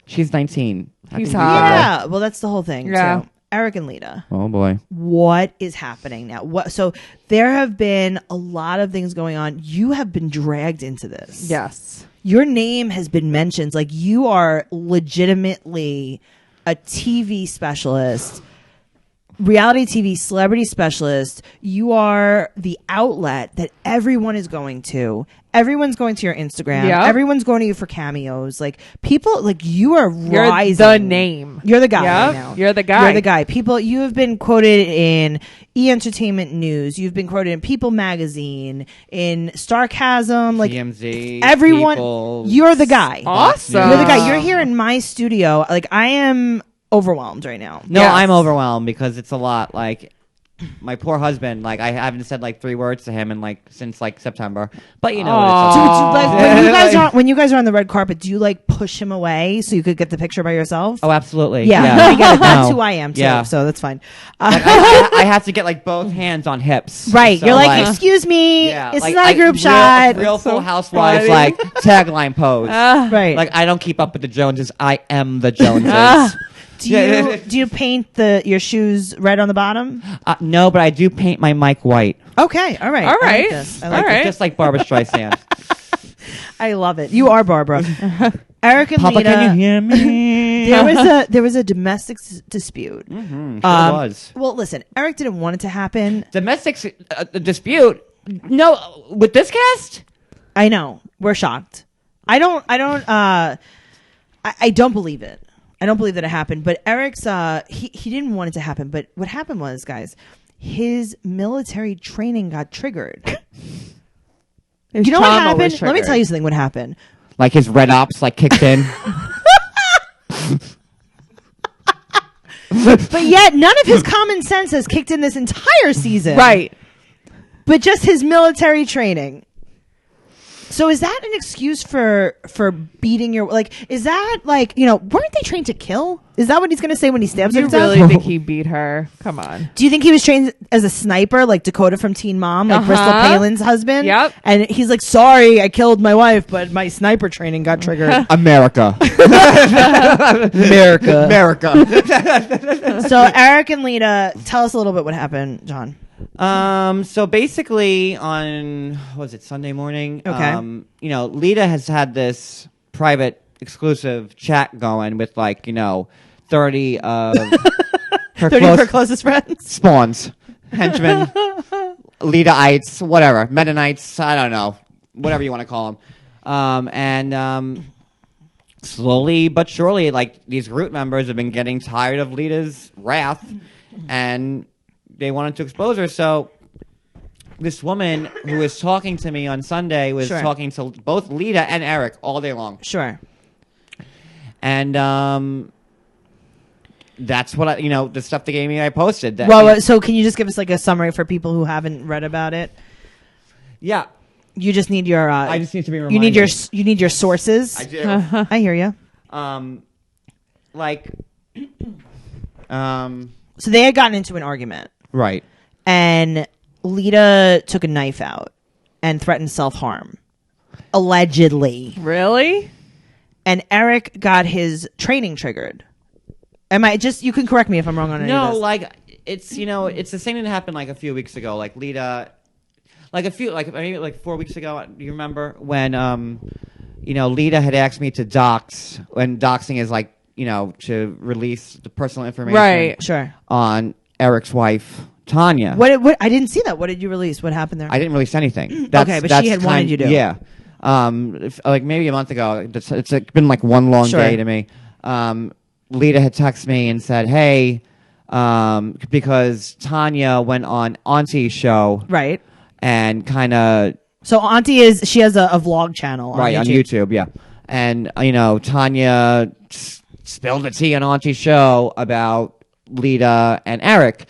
She's 19. How He's can you be hot. better? Yeah. Well, that's the whole thing. Yeah. So, Eric and Leida. Oh boy. What is happening now? So there have been a lot of things going on. You have been dragged into this. Yes. Your name has been mentioned. Like, you are legitimately a TV specialist, reality TV celebrity specialist. You are the outlet that everyone is going to. Everyone's going to your Instagram. Yep. Everyone's going to you for cameos. Like, people, like, you are You're rising. the name. You're the guy Yep. right now. You're the guy. You're the guy. People, you have been quoted in E! Entertainment News. You've been quoted in People Magazine, in Starcasm, like TMZ, everyone. People, You're the guy. Awesome. You're the guy. You're here in my studio. Like, I am overwhelmed right now. No, Yes. I'm overwhelmed because it's a lot. Like, my poor husband, like, I haven't said like 3 words to him in like since like September. But you know what it's Do, like. like, when you guys are on the red carpet, do you like push him away so you could get the picture by yourself? Oh, absolutely. yeah, I get it. That's No. who I am too. Yeah. So that's fine. Like, I have to get like both hands on hips. Right. So, You're like, excuse me, yeah, it's like, not a group real, shot. Real So Full Housewives funny. like tagline pose. Right. Like, I don't keep up with the Joneses. I am the Joneses. do you paint your shoes red on the bottom? No, but I do paint my mic white. Okay. All right. All I like right. this. I All like right. Just like Barbara Streisand. I love it. You are Barbara. Eric and Papa, Leida. can you hear me? There was a domestic dispute. Mm-hmm, sure was. Well, listen, Eric didn't want it to happen. Domestic dispute? No, with this cast? I know. We're shocked. I don't believe it. I don't believe that it happened. But Eric's he didn't want it to happen. But what happened was, guys, his military training got triggered. His You know what trauma was happened? Let me triggered. tell you something. What happened? Like his red ops like kicked in. But yet, none of his common sense has kicked in this entire season. Right. But just his military training. So is that an excuse for beating your, like, is that like, weren't they trained to kill? Is that what he's going to say when he stabs her You to death? really think he beat her? Come on. Do you think he was trained as a sniper, like Dakota from Teen Mom, like Bristol Palin's husband? Yep. And he's like, sorry, I killed my wife, but my sniper training got triggered. America. America. So Eric and Leida, tell us a little bit what happened, John. So basically on, what was it, Sunday morning? Okay. Leida has had this private exclusive chat going with 30 of her 30 of her closest friends. spawns, henchmen, Leidaites, whatever, Mennonites, I don't know, whatever you want to call them. And slowly but surely, these group members have been getting tired of Leida's wrath, and they wanted to expose her. So this woman who was talking to me on Sunday was Sure. talking to both Leida and Eric all day long. Sure. And that's what the stuff they gave me, I posted. That, Well, so can you just give us like a summary for people who haven't read about it? yeah. You just need your. I just need to be reminded. You need your sources. I do. I hear you. So they had gotten into an argument, Right. and Leida took a knife out and threatened self-harm, allegedly. Really? And Eric got his training triggered. You can correct me if I'm wrong on any of No, this. it's the same thing that happened a few weeks ago. Leida, maybe 4 weeks ago. Do you remember when Leida had asked me to dox, when doxing is to release the personal information Right. Sure. on Eric's wife Tanya. What? I didn't see that. What did you release? What happened there? I didn't release anything. Okay, but she had wanted you to. Yeah. Maybe a month ago. It's been one long Sure. day to me. Leida had texted me and said, "Hey, because Tanya went on Auntie's show, Right. and kind of So Auntie she has a vlog channel on right YouTube. on YouTube, yeah, and Tanya spilled the tea on Auntie's show about Leida and Eric,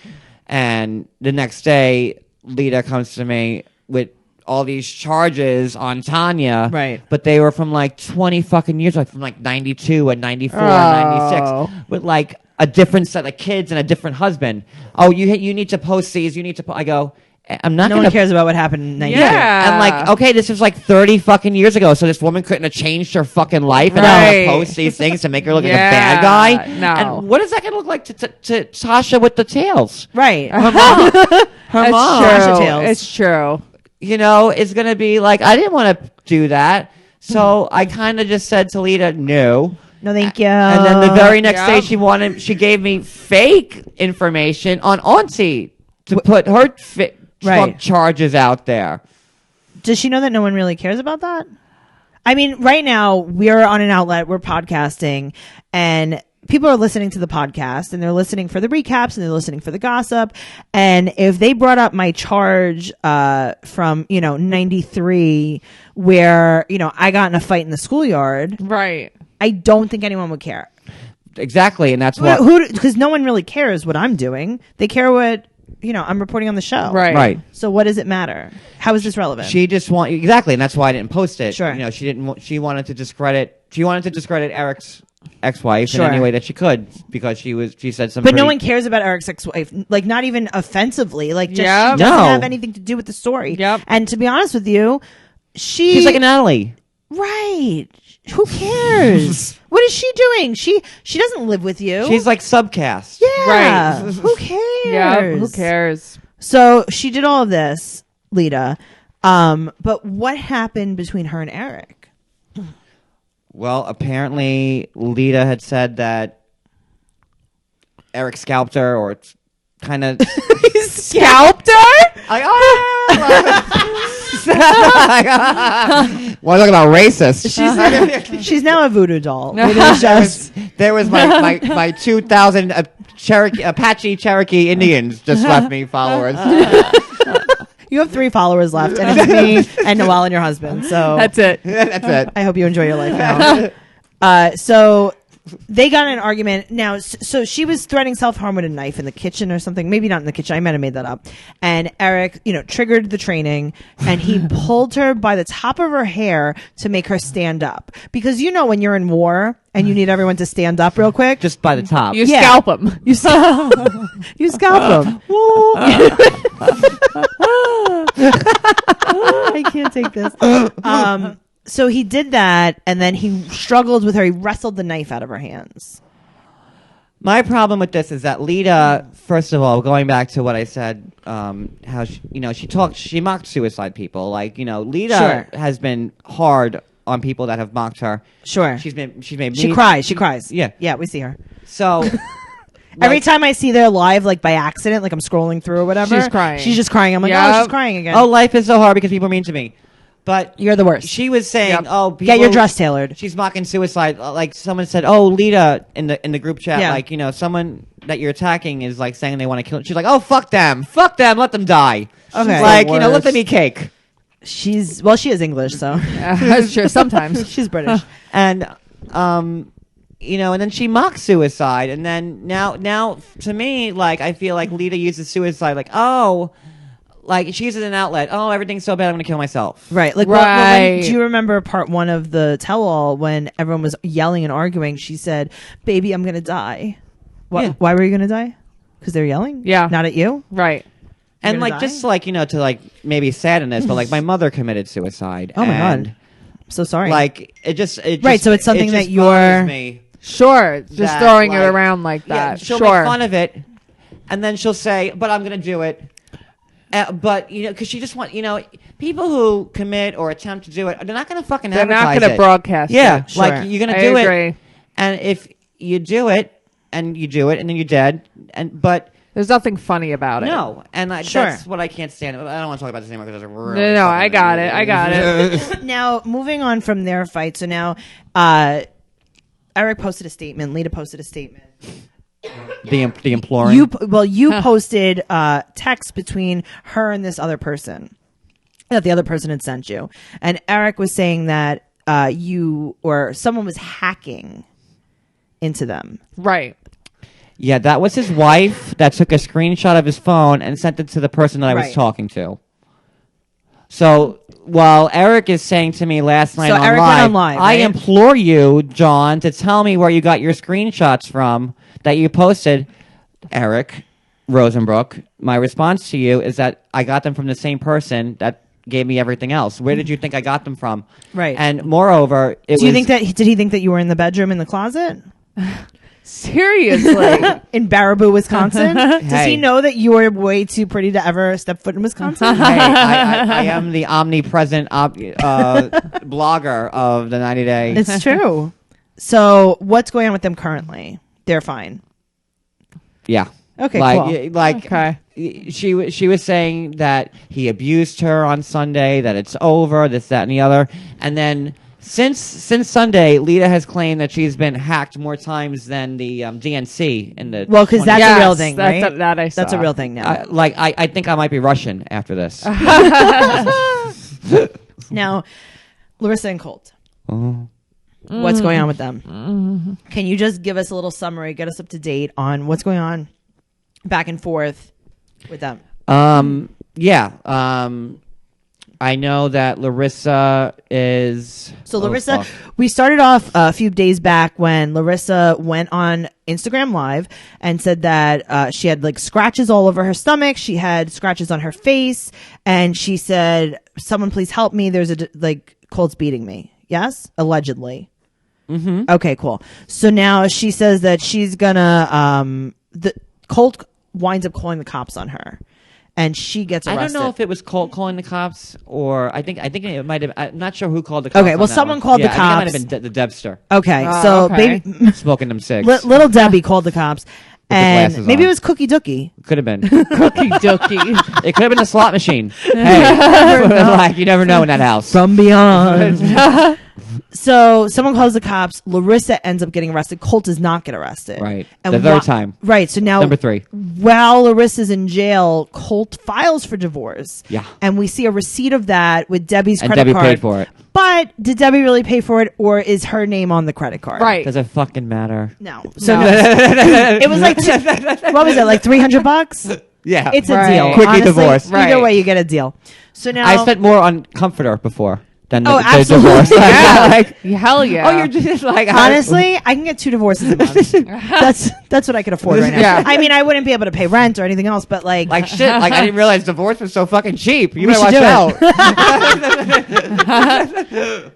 and the next day Leida comes to me with all these charges on Tanya, Right. But they were from 20 fucking years, from 92 and 94 Oh. and 96, with a different set of kids and a different husband. Oh, you need to post these. You need to. I go. I'm not. No gonna one cares about what happened in 92. Yeah. I'm okay, this is 30 fucking years ago, so this woman couldn't have changed her fucking life and Right. now post these things to make her look like a Yeah, bad guy. no. And what is that going to look like to Sasha with the tails? Right. Her mom. Her That's mom. Sasha true. Tails. It's true. Is going to be I didn't want to do that. So I kind of just said to Leida, no. No, thank you. And then the very next Yep. day, she gave me fake information on Auntie to put her Trump Right. charges out there. Does she know that no one really cares about that? I mean, right now we're on an outlet, we're podcasting, and people are listening to the podcast and they're listening for the recaps and they're listening for the gossip. And if they brought up my charge from, 93 where, I got in a fight in the schoolyard. Right. I don't think anyone would care. Exactly. And that's what. Because no one really cares what I'm doing. They care what, I'm reporting on the show. Right. Right. So what does it matter? How is this relevant? She just exactly, and that's why I didn't post it. Sure. She wanted to discredit Eric's ex-wife Sure. in any way that she could because she said something. But no one cares about Eric's ex-wife, like not even offensively, like just Yep. she doesn't No. have anything to do with the story. Yep. And to be honest with you, She's like an alley. right. Who cares? What is she doing? She doesn't live with you. She's like subcast. yeah. Right. Who cares? Yeah. Who cares? So she did all of this, Leida. But what happened between her and Eric? Well, apparently Leida had said that Eric scalped her or kind of Scalped her? Well, talking about racist. She's now a voodoo doll. No. It is just There was my 2,000 Apache Cherokee Indians just left me followers. you have 3 followers left, and it's me and Noelle and your husband. So That's it. That's it. I hope you enjoy your life now. So they got in an argument. Now, so she was threatening self-harm with a knife in the kitchen or something. Maybe not in the kitchen. I might have made that up. And Eric, triggered the training, and he pulled her by the top of her hair to make her stand up. Because when you're in war and you need everyone to stand up real quick, Just by the top. You Yeah. scalp him. you scalp them. I can't take this. So he did that, and then he struggled with her. He wrestled the knife out of her hands. My problem with this is that Leida, first of all, going back to what I said, how she mocked suicide people. Like, Leida Sure. has been hard on people that have mocked her. Sure. She's made She cries. She cries. Yeah. Yeah, we see her. So Every time I see their live, like by accident, like I'm scrolling through or whatever. She's crying. She's just crying. I'm like, Yep. oh, she's crying again. oh, life is so hard because people are mean to me. But you're the worst. she was saying, Yep. oh, people, Get your dress tailored. She's mocking suicide. Like someone said, oh, Leida in the group chat, Yeah. like someone that you're attacking is like saying they want to kill. She's like, oh, fuck them, let them die. Okay. Like The let worst. them eat cake. She is English, so That's true. Sometimes. she's British. And and then she mocks suicide, and then now to me, like I feel like Leida uses suicide, like like she uses an outlet. Oh, everything's so bad, I'm gonna kill myself. Right. Like, Right. do you remember part 1 of the tell-all when everyone was yelling and arguing? She said, "Baby, I'm gonna die." Yeah. Why were you gonna die? Because they're yelling. Yeah. Not at you. Right. And You're like gonna just die? like to like maybe sadden this, but like my mother committed suicide. Oh my and, God. I'm so sorry. Like it just Right, so it's something it that just you're- bothers me. Sure. Just That, throwing it like- around like Yeah, that. she'll Sure. make fun of it, and then she'll say, "But I'm gonna do it." But because she just people who commit or attempt to do it, they're not gonna fucking. They're not advertise going to it. broadcast Yeah, it. Sure. like you're gonna I do agree. it, and if you do it, and then you're dead, but. There's nothing funny about it. No, and Sure. that's what I can't stand. I don't want to talk about this anymore because it's really No, I got it. I got it. now, moving on from their fight, so now Eric posted a statement. Leida posted a statement. the imploring. You posted text between her and this other person that the other person had sent you, and Eric was saying that you or someone was hacking into them. Right. Yeah, that was his wife that took a screenshot of his phone and sent it to the person that I was Right. talking to. So while Eric is saying to me last night So on, Eric live, went on live, I right? implore you, John, to tell me where you got your screenshots from that you posted. Eric Rosenbrook, my response to you is that I got them from the same person that gave me everything else. Where did you think I got them from? Right. And moreover, Do you think that did he think that you were in the bedroom in the closet Seriously. in Baraboo, Wisconsin? Does Hey. he know that you were way too pretty to ever step foot in Wisconsin? Hey, I am the omnipresent blogger of the 90 Day. It's true. So what's going on with them currently? They're fine. Yeah. Okay, like, cool. Like, Okay. she was saying that he abused her on Sunday, that it's over, this, that, and the other. And then Since Sunday, Leida has claimed that she's been hacked more times than the DNC in the. Well, because that's a real thing, right? That I saw. That's a real thing now. I think I might be Russian after this. Now, Larissa and Colt. Oh. What's going on with them? Can you just give us a little summary, get us up to date on what's going on back and forth with them? Yeah. I know that Larissa is. So Larissa, we started off a few days back when Larissa went on Instagram Live and said that she had like scratches all over her stomach. She had scratches on her face, and she said, "Someone please help me. There's Colt's beating me." Yes, allegedly. Mm-hmm. Okay, cool. So now she says that she's gonna. The Colt winds up calling the cops on her, and she gets arrested. I don't know if it was Colt calling the cops, or I think it might have. I'm not sure who called the cops. Okay, well, someone called the cops. I think it might have been the Debster. Okay, so baby, smoking them cigs. Little Debbie called the cops, and maybe on. it was Cookie Dookie. Could have been Cookie Dookie. It could have been a slot machine. Hey, you never know in that house. From beyond. So someone calls the cops. Larissa ends up getting arrested. Colt does not get arrested. Right. And the third time. Right. So now number 3. While Larissa's in jail, Colt files for divorce. Yeah. And we see a receipt of that with Debbie's and credit Debbie card. paid for it. But did Debbie really pay for it, or is her name on the credit card? Right. Does it fucking matter? No. So no. It was like what was it? Like $300? Yeah. It's a Right. deal. Quickie Honestly, divorce. Either Right. way, you get a deal. So now I spent more on comforter before than the absolutely. divorce. Yeah. Like, Hell yeah. oh, you're just like honestly, I can get 2 divorces a month. That's what I could afford right now. Yeah. I mean, I wouldn't be able to pay rent or anything else, but like shit. Like I didn't realize divorce was so fucking cheap. You We better should watch out.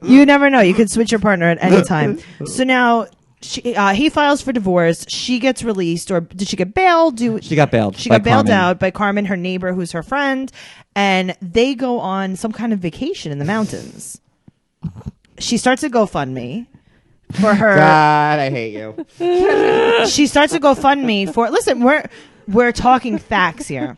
you never know. You could switch your partner at any time. So now he files for divorce. She gets released, or did she get bailed? She got bailed. She by got bailed Carmen. out by Carmen, her neighbor, who's her friend, and they go on some kind of vacation in the mountains. She starts a GoFundMe for her. God, I hate you. She starts a GoFundMe for. Listen, we're talking facts here.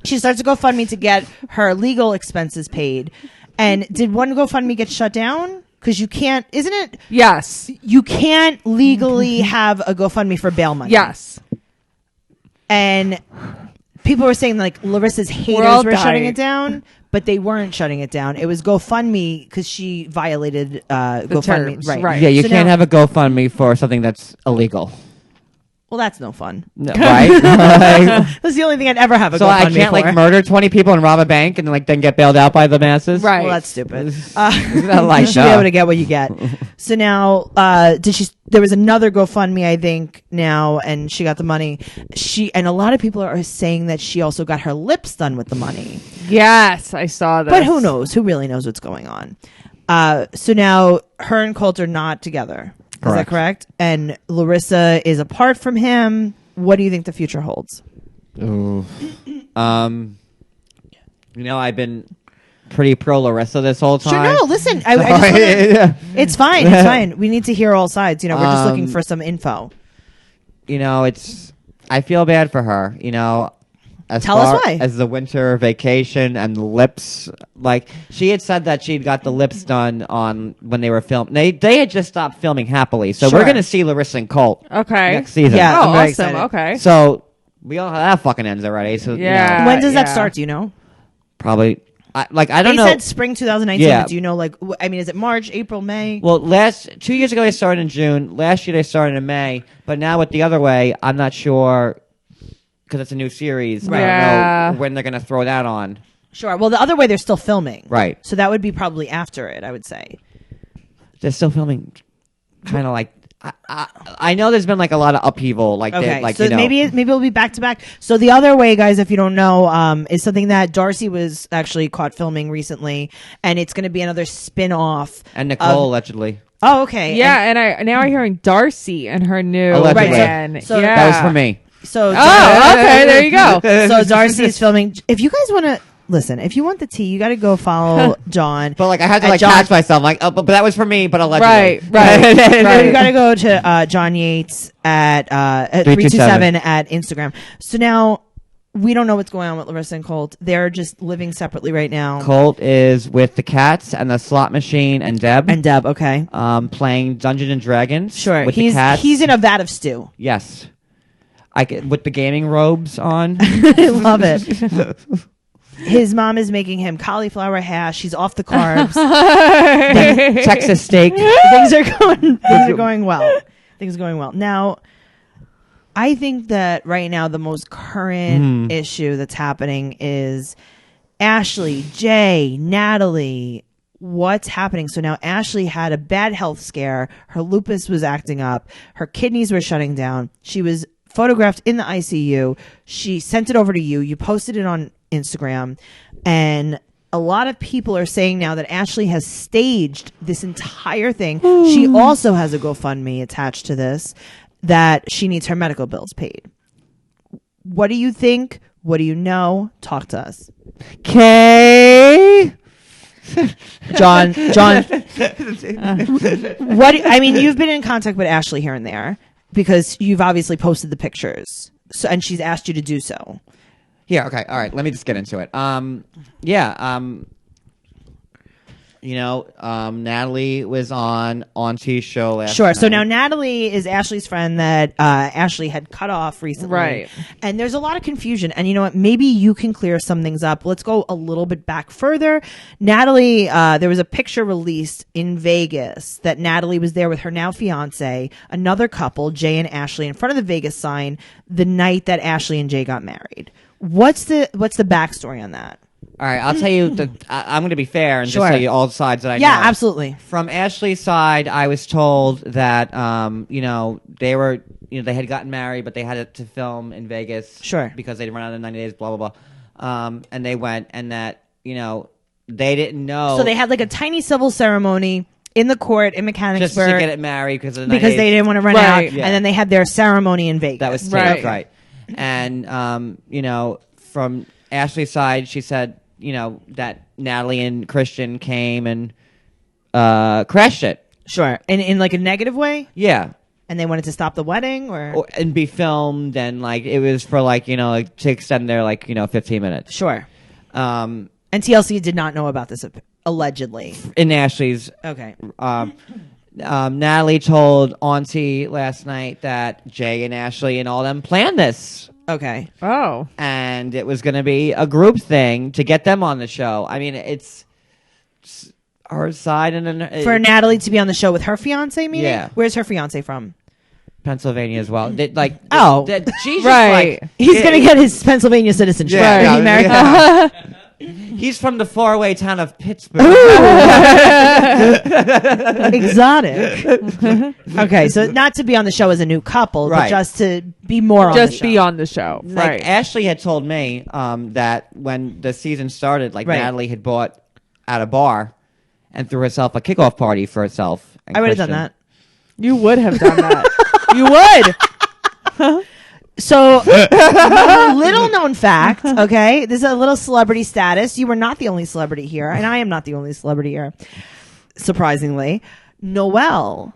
She starts a GoFundMe to get her legal expenses paid. And did one GoFundMe get shut down? Because you can't, isn't it? Yes. You can't legally have a GoFundMe for bail money. Yes. And people were saying like Larissa's haters were shutting it down, but they weren't shutting it down. It was GoFundMe because she violated GoFundMe. terms, Right. right. Yeah, you So can't now- have a GoFundMe for something that's illegal. Well, that's no fun. No, right? Like, That's the only thing I'd ever have a so GoFundMe I can't for. like murder 20 people and rob a bank and then get bailed out by the masses. Right. Well, that's stupid. Isn't that like You should be able to get what you get. So now, there was another GoFundMe, I think, now, and she got the money. And a lot of people are saying that she also got her lips done with the money. Yes, I saw that. But who knows? Who really knows what's going on? So now her and Colt are not together. Is that correct? And Larissa is apart from him. What do you think the future holds? Ooh. I've been pretty pro Larissa this whole time. Sure, no, listen. I just wanna, it's fine. It's fine. We need to hear all sides. We're just looking for some info. I feel bad for her. As Tell us far why. as the winter vacation and the lips, like she had said that she'd got the lips done on when they were filming. They had just stopped filming Happily, so Sure. we're gonna see Larissa and Colt Okay. next season. Yeah. Oh, I'm very awesome. excited. Okay. So we all that fucking ends already. So Yeah. When does that yeah. start? Do you know? probably I don't They know. said spring 2019. Yeah. But do you know, is it March, April, May? Well, 2 years ago they started in June. Last year they started in May. But now with the other way, I'm not sure because it's a new series. Right. I Yeah. don't know when they're gonna throw that on. Sure. Well, the other way, they're still filming. Right. So that would be probably after it, I would say. They're still filming, kind of like. I know there's been like a lot of upheaval, Okay. like So maybe it'll be back to back. So the other way, guys, if you don't know, is something that Darcy was actually caught filming recently, and it's going to be another spin-off. and Nicole allegedly. Oh, okay. Yeah, and I'm hearing Darcy and her new Allegedly. man. So yeah. That was for me. So Oh, okay. There you go. so Darcy's filming. If you guys want to listen, if you want the tea, you got to go follow John. But like I had to At like John- catch myself, like, oh, but that was for me, but allegedly. Right. You got to go to John Yates at 327 at Instagram. So now we don't know what's going on with Larissa and Colt. They're just living separately right now. Colt is with the cats and the slot machine and Deb. Okay. Playing Dungeons and Dragons. Sure. With the cats. He's in a vat of stew. Yes. With the gaming robes on. I love it. His mom is making him cauliflower hash. He's off the carbs. Texas steak. Things are going well. Things are going well. Now, I think that right now the most current issue that's happening is Ashley, Jay, Natalie. What's happening? So now Ashley had a bad health scare. Her lupus was acting up. Her kidneys were shutting down. She was photographed in the ICU. She sent it over to you. You posted it on Instagram. And a lot of people are saying now that Ashley has staged this entire thing. She also has a GoFundMe attached to this that she needs her medical bills paid. What do you think? What do you know? Talk to us. Okay. John. You've been in contact with Ashley here and there because you've obviously posted the pictures. So, and she's asked you to do so. Yeah, okay. All right. Let me just get into it. Natalie was on Auntie's show last night. So now Natalie is Ashley's friend that Ashley had cut off recently. Right. And there's a lot of confusion. And you know what? Maybe you can clear some things up. Let's go a little bit back further. Natalie, there was a picture released in Vegas that Natalie was there with her now fiance, another couple, Jay and Ashley, in front of the Vegas sign the night that Ashley and Jay got married. What's the backstory on that? All right, I'll tell you. I'm going to be fair and Sure. just tell you all the sides that I know. Yeah, absolutely. From Ashley's side, I was told that they had gotten married, but they had to film in Vegas. Sure. Because they'd run out of 90 days. Blah blah blah. And they went, and that they didn't know. So they had like a tiny civil ceremony in the court in Mechanicsburg just to get it married because of the 90 because days. they didn't want to run Right. out, Yeah. and then they had their ceremony in Vegas. That was Right. right. And from Ashley's side, she said, that Natalie and Christian came and crashed it. Sure. In like a negative way? Yeah. And they wanted to stop the wedding And be filmed, and it was for to extend their 15 minutes. Sure. And And TLC did not know about this allegedly. in Ashley's, Okay. Natalie told Auntie last night that Jay and Ashley and all them planned this. Okay. Oh. And it was going to be a group thing to get them on the show. I mean, it's her side and For Natalie to be on the show with her fiance, meaning? Yeah. Where's her fiance from? Pennsylvania as well. She's Right. He's going to get his Pennsylvania citizenship. Yeah, Right. He married yeah. He's from the faraway town of Pittsburgh. Exotic. Okay, so not to be on the show as a new couple, but Right. just to be more on the show. Just be on the show. Right. Ashley had told me that when the season started, Right. Natalie had bought at a bar and threw herself a kickoff party for herself. And I would have done Christian. that. You would have done that. You would. So, little known fact, okay? This is a little celebrity status. You were not the only celebrity here, and I am not the only celebrity here, surprisingly. Noelle,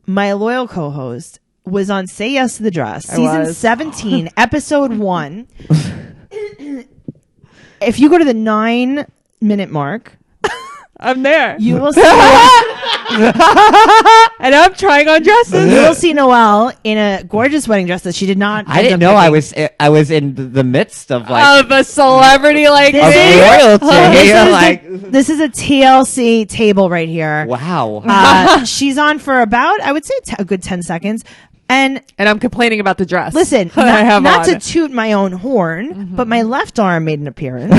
my loyal co-host, was on Say Yes to the Dress, season 17, episode 1. If you go to the 9-minute mark, I'm there. you will see And I'm trying on dresses. you will see Noelle in a gorgeous wedding dress that she did not. I didn't end up know picking. I was in the midst of Of a celebrity like This of is- royalty. This is a TLC table right here. Wow. She's on for about, I would say, a good 10 seconds. And I'm complaining about the dress. listen, that I have not on. to toot my own horn, but my left arm made an appearance.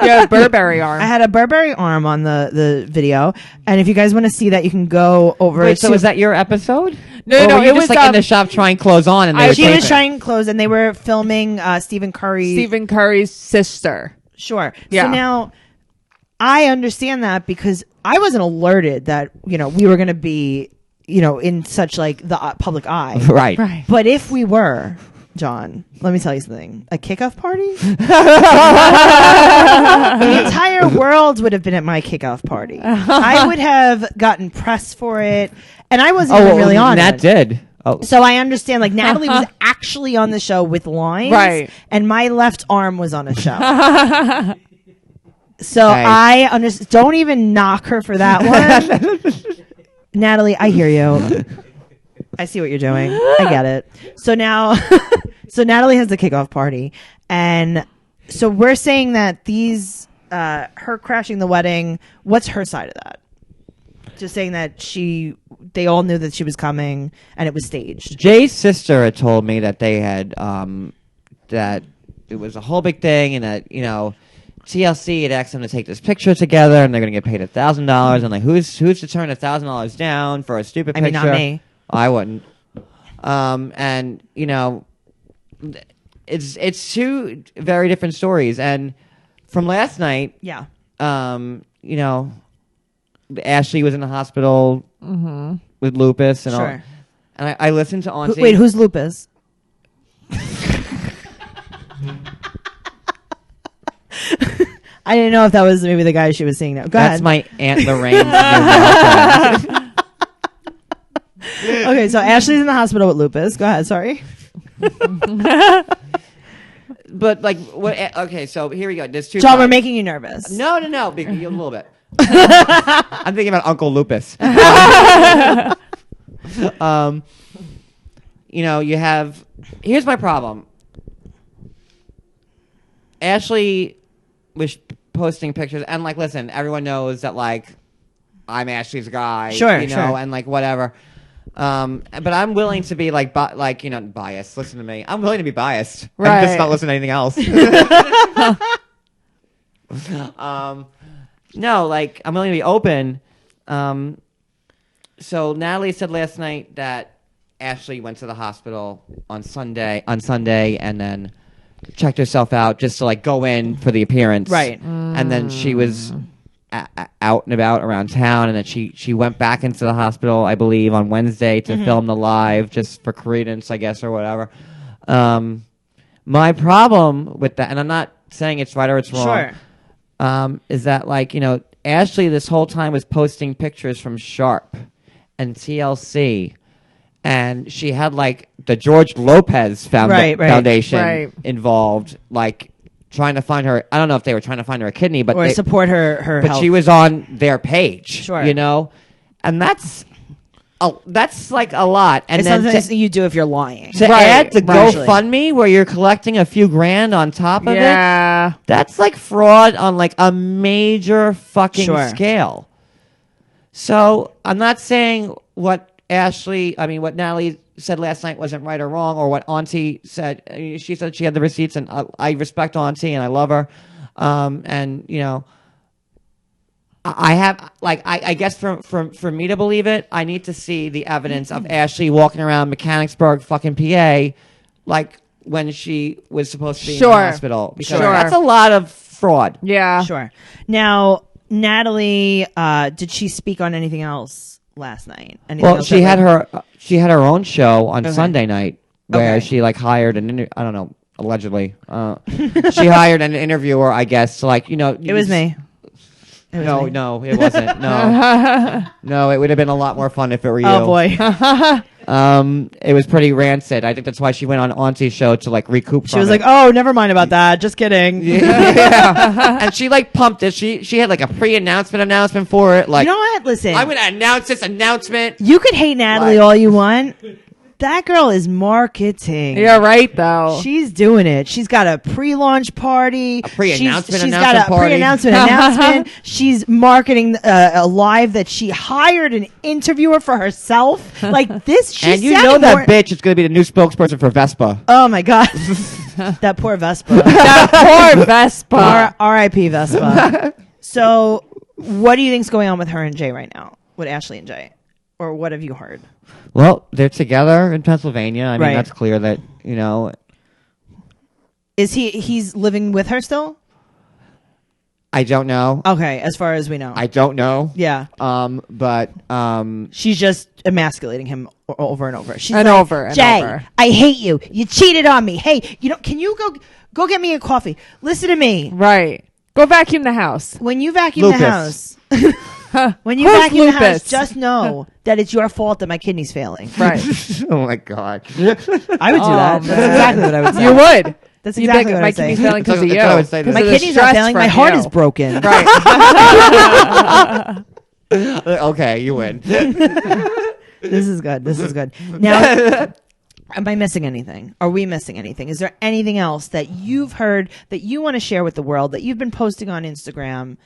Yeah, Burberry arm. I had a Burberry arm on the video. And if you guys want to see that, you can go over Wait, to... so was that your episode? No, Or no, were you it just was in the shop trying clothes on and they were She was taping? trying clothes, and they were filming Stephen Curry. Stephen Curry's sister. Sure. Yeah. So now I understand that because I wasn't alerted that, we were going to be, in such the public eye. Right. Right. But if we were, John, let me tell you something. A kickoff party? The entire world would have been at my kickoff party. I would have gotten press for it. And I wasn't even really on Nat it. did. Oh. So I understand, like, Natalie was actually on the show with lines. Right. And my left arm was on a show. So Hey. I understand. Don't even knock her for that one. Natalie, I hear you. I see what you're doing. I get it. So now, so Natalie has the kickoff party. And so we're saying that these, her crashing the wedding, what's her side of that? Just saying that they all knew that she was coming and it was staged. Jay's sister had told me that they had, that it was a whole big thing and that, TLC had asked them to take this picture together and they're going to get paid $1,000 and like, who's to turn $1,000 down for a stupid picture? I mean, not me. I wouldn't. And it's two very different stories. And from last night, Yeah. Ashley was in the hospital with lupus and all. Sure. And I listened to Auntie. Wait, who's lupus? I didn't know if that was maybe the guy she was seeing now. Go That's ahead. my Aunt Lorraine's new girlfriend. Okay, so Ashley's in the hospital with lupus. Go ahead. Sorry. But like, what? Okay, so here we go. There's two. John, sides. we're making you nervous. No, a little bit. I'm thinking about Uncle Lupus. You have. Here's my problem. Ashley was posting pictures, and like, listen, everyone knows that like, I'm Ashley's guy. Sure, and like whatever. But I'm willing to be like, biased. Listen to me. I'm willing to be biased. Right. I'm just not listening to anything else. No, like I'm willing to be open. So Natalie said last night that Ashley went to the hospital on Sunday, and then checked herself out just to like go in for the appearance. Right. And then she was out and about around town, and then she went back into the hospital, I believe, on Wednesday to film the live just for credence, I guess, or whatever. My problem with that, and I'm not saying it's right or it's wrong, is that like, Ashley this whole time was posting pictures from Sharp and TLC, and she had like the George Lopez Foundation involved, like trying to find her. I don't know if they were trying to find her a kidney, but Or support her but health. she was on their page, Sure. and that's like a lot. And it's then something you do if you're lying. to add the GoFundMe where you're collecting a few grand on top of it, that's like fraud on like a major fucking scale. So I'm not saying what Natalie said last night wasn't right or wrong, or what Auntie said. She said she had the receipts, and I respect Auntie and I love her. I have I guess for me to believe it, I need to see the evidence of Ashley walking around Mechanicsburg, fucking PA, like when she was supposed to be in the hospital. Because that's a lot of fraud. Yeah. Sure. Now, Natalie, did she speak on anything else last night? Well, she had her own show on Sunday night where she like hired I don't know, allegedly. She hired an interviewer, I guess, to like, it was me. No, it wasn't. No, it would have been a lot more fun if it were you. Oh boy. It was pretty rancid. I think that's why she went on Auntie's show to like recoup. She was like, "Oh, never mind about that. Just kidding." Yeah. And she like pumped it. She had like a pre-announcement for it. Like, you know what? Listen, I'm gonna announce this announcement. You could hate Natalie all you want. That girl is marketing. You're right, though. She's doing it. She's got a pre-launch party. A pre-announcement She's got a pre-announcement announcement. She's marketing a live that she hired an interviewer for herself. Like this. She's and you know that bitch is going to be the new spokesperson for Vespa. Oh my god, that poor Vespa. That poor Vespa. R.I.P. Vespa. So, what do you think's going on with her and Jay right now? With Ashley and Jay, or what have you heard? Well, they're together in Pennsylvania. I mean, that's clear that, Is he's living with her still? I don't know. Okay, as far as we know. I don't know. Yeah. But she's just emasculating him over and over. She's over. Jay, I hate you. You cheated on me. Hey, can you go get me a coffee? Listen to me. Right. Go vacuum the house. When you vacuum the house. When you Who's vacuum the house, lupus? just know that it's your fault that my kidney's failing. Right. Oh my god. I would do that. That's exactly what I would say. You would. That's You'd exactly think what my I'd say. kidney's failing because of you. That's what I would say to Because My of the kidneys are stress failing. My from heart you. is broken. Right. Okay, you win. This is good. This is good. Now, am I missing anything? Are we missing anything? Is there anything else that you've heard that you want to share with the world that you've been posting on Instagram?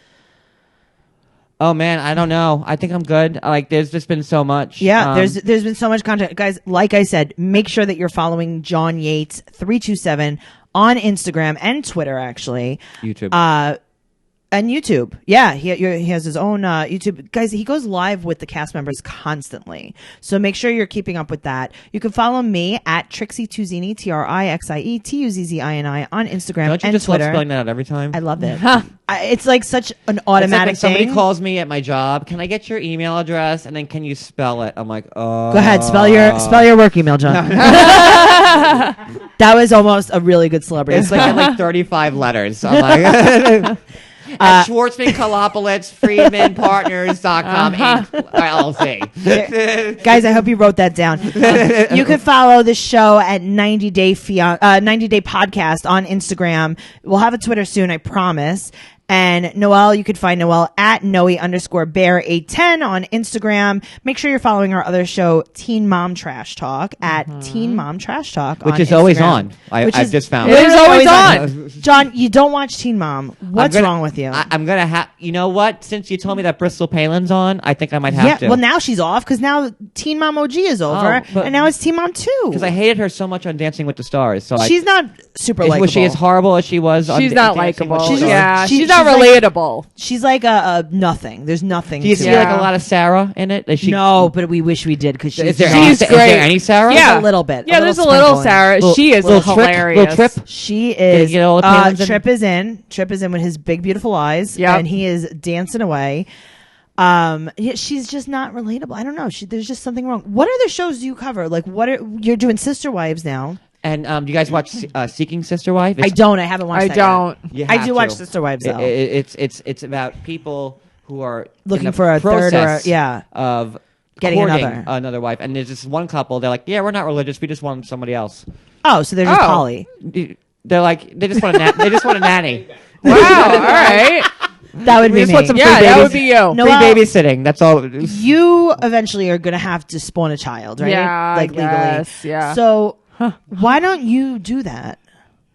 Oh man, I don't know. I think I'm good. Like, there's just been so much. Yeah, there's been so much content, guys. Like I said, make sure that you're following John Yates 327 on Instagram and Twitter, actually. YouTube. And YouTube. Yeah, he has his own YouTube. Guys, he goes live with the cast members constantly. So make sure you're keeping up with that. You can follow me at Trixie Tuzini, Trixie Tuzzini on Instagram Don't you and just Twitter. love spelling that out every time? I love it. It's like such an It's like automatic when somebody thing. calls me at my job, can I get your email address and then can you spell it? I'm like, oh. Go ahead, spell your work email, John. That was almost a really good celebrity. It's like 35 letters. I'm like, at Schwartzman, Kalopolis, Friedman, Partners.com, LLC. Guys, I hope you wrote that down. You could follow the show at 90 Day Podcast on Instagram. We'll have a Twitter soon, I promise. And Noelle, you could find Noelle at Noe_bear810 on Instagram. Make sure you're following our other show, Teen Mom Trash Talk, at Teen Mom Trash Talk, Which on is always Instagram. on. I've just found It it. is always on. John, you don't watch Teen Mom. What's wrong with you? I'm going to have, you know what? Since you told me that Bristol Palin's on, I think I might have to. Well, now she's off because now Teen Mom OG is over, but- and now it's Teen Mom 2. Because I hated her so much on Dancing with the Stars. So She's not super likable. was she as horrible as she was on She's not Dancing with likable. the She's Stars? Yeah, She- she's not she's like- relatable. She's like a nothing. There's nothing. Do you to see her. like a lot of Sarah in it? Is she, No, but we wish we did because she's Is there, She's any, great. is there any Sarah? Yeah. a little bit. Yeah, there's a little sprinkle in. Sarah. Little- She is little trick, hilarious. little trip. She is. get all the Palins in? Trip is in. Trip is in with his big beautiful eyes. Yep. And he is dancing away. Yeah, she's just not relatable. I don't know. There's just something wrong. What other shows do you cover? Like, you're doing Sister Wives now? And do you guys watch Seeking Sister Wife? I don't. I haven't watched. I that don't. You I have do to. watch Sister Wives though. It's about people who are Looking in the for a third or a- process yeah. of Getting courting another. wife. And there's this one couple. They're like, yeah, we're not religious. We just want somebody else. Oh, so they're just Oh. poly. They're like, they just want a they just want a nanny. Wow. All right. That would We be just me. want some Yeah, free that babies. would be you. No. Free Noelle- babysitting. That's all. You eventually are going to have to spawn a child, right? Yeah, like I guess, legally. yeah. So why don't you do that?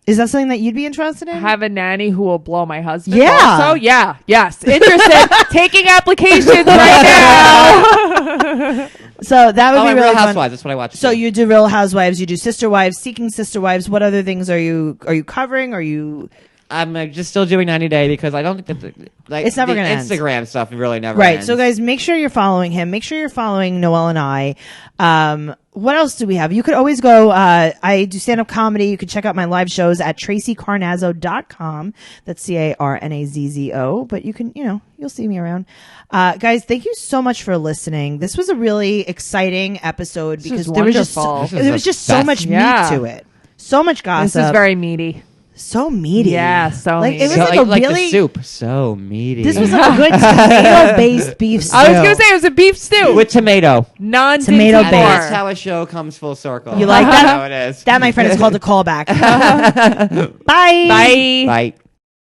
Is that something that you'd be interested in? Have a nanny who will blow my husband. Yeah. Also, yeah. Yes. Interested. Taking applications right now. So that would Oh, be and really Real fun. Housewives. That's what I watch. So too. you do Real Housewives, you do Sister Wives, Seeking Sister Wives. What other things are you covering? Are you I'm just still doing 90 Day because I don't think that It's never the gonna end. Instagram stuff really never right? ends. So guys, make sure you're following him. Make sure you're following Noelle and I. What else do we have? You could always go. I do stand up comedy. You can check out my live shows at TraceyCarnazzo.com. That's CARNAZZO. But you can, you'll see me around. Guys, thank you so much for listening. This was a really exciting episode This because was there was just wonderful. This is there was the just so best. much Yeah. meat to it. So much gossip. This is very meaty. so meaty. Yeah, so like meaty. it was So, like a like really the soup, so meaty. This was like a good tomato-based beef stew. I was going to say it was a beef stew. with tomato. Non-dinty Tomato And based. that's how a show comes full circle. You like that? That's how it is. That, my friend, is called a callback. Bye. Bye. Bye.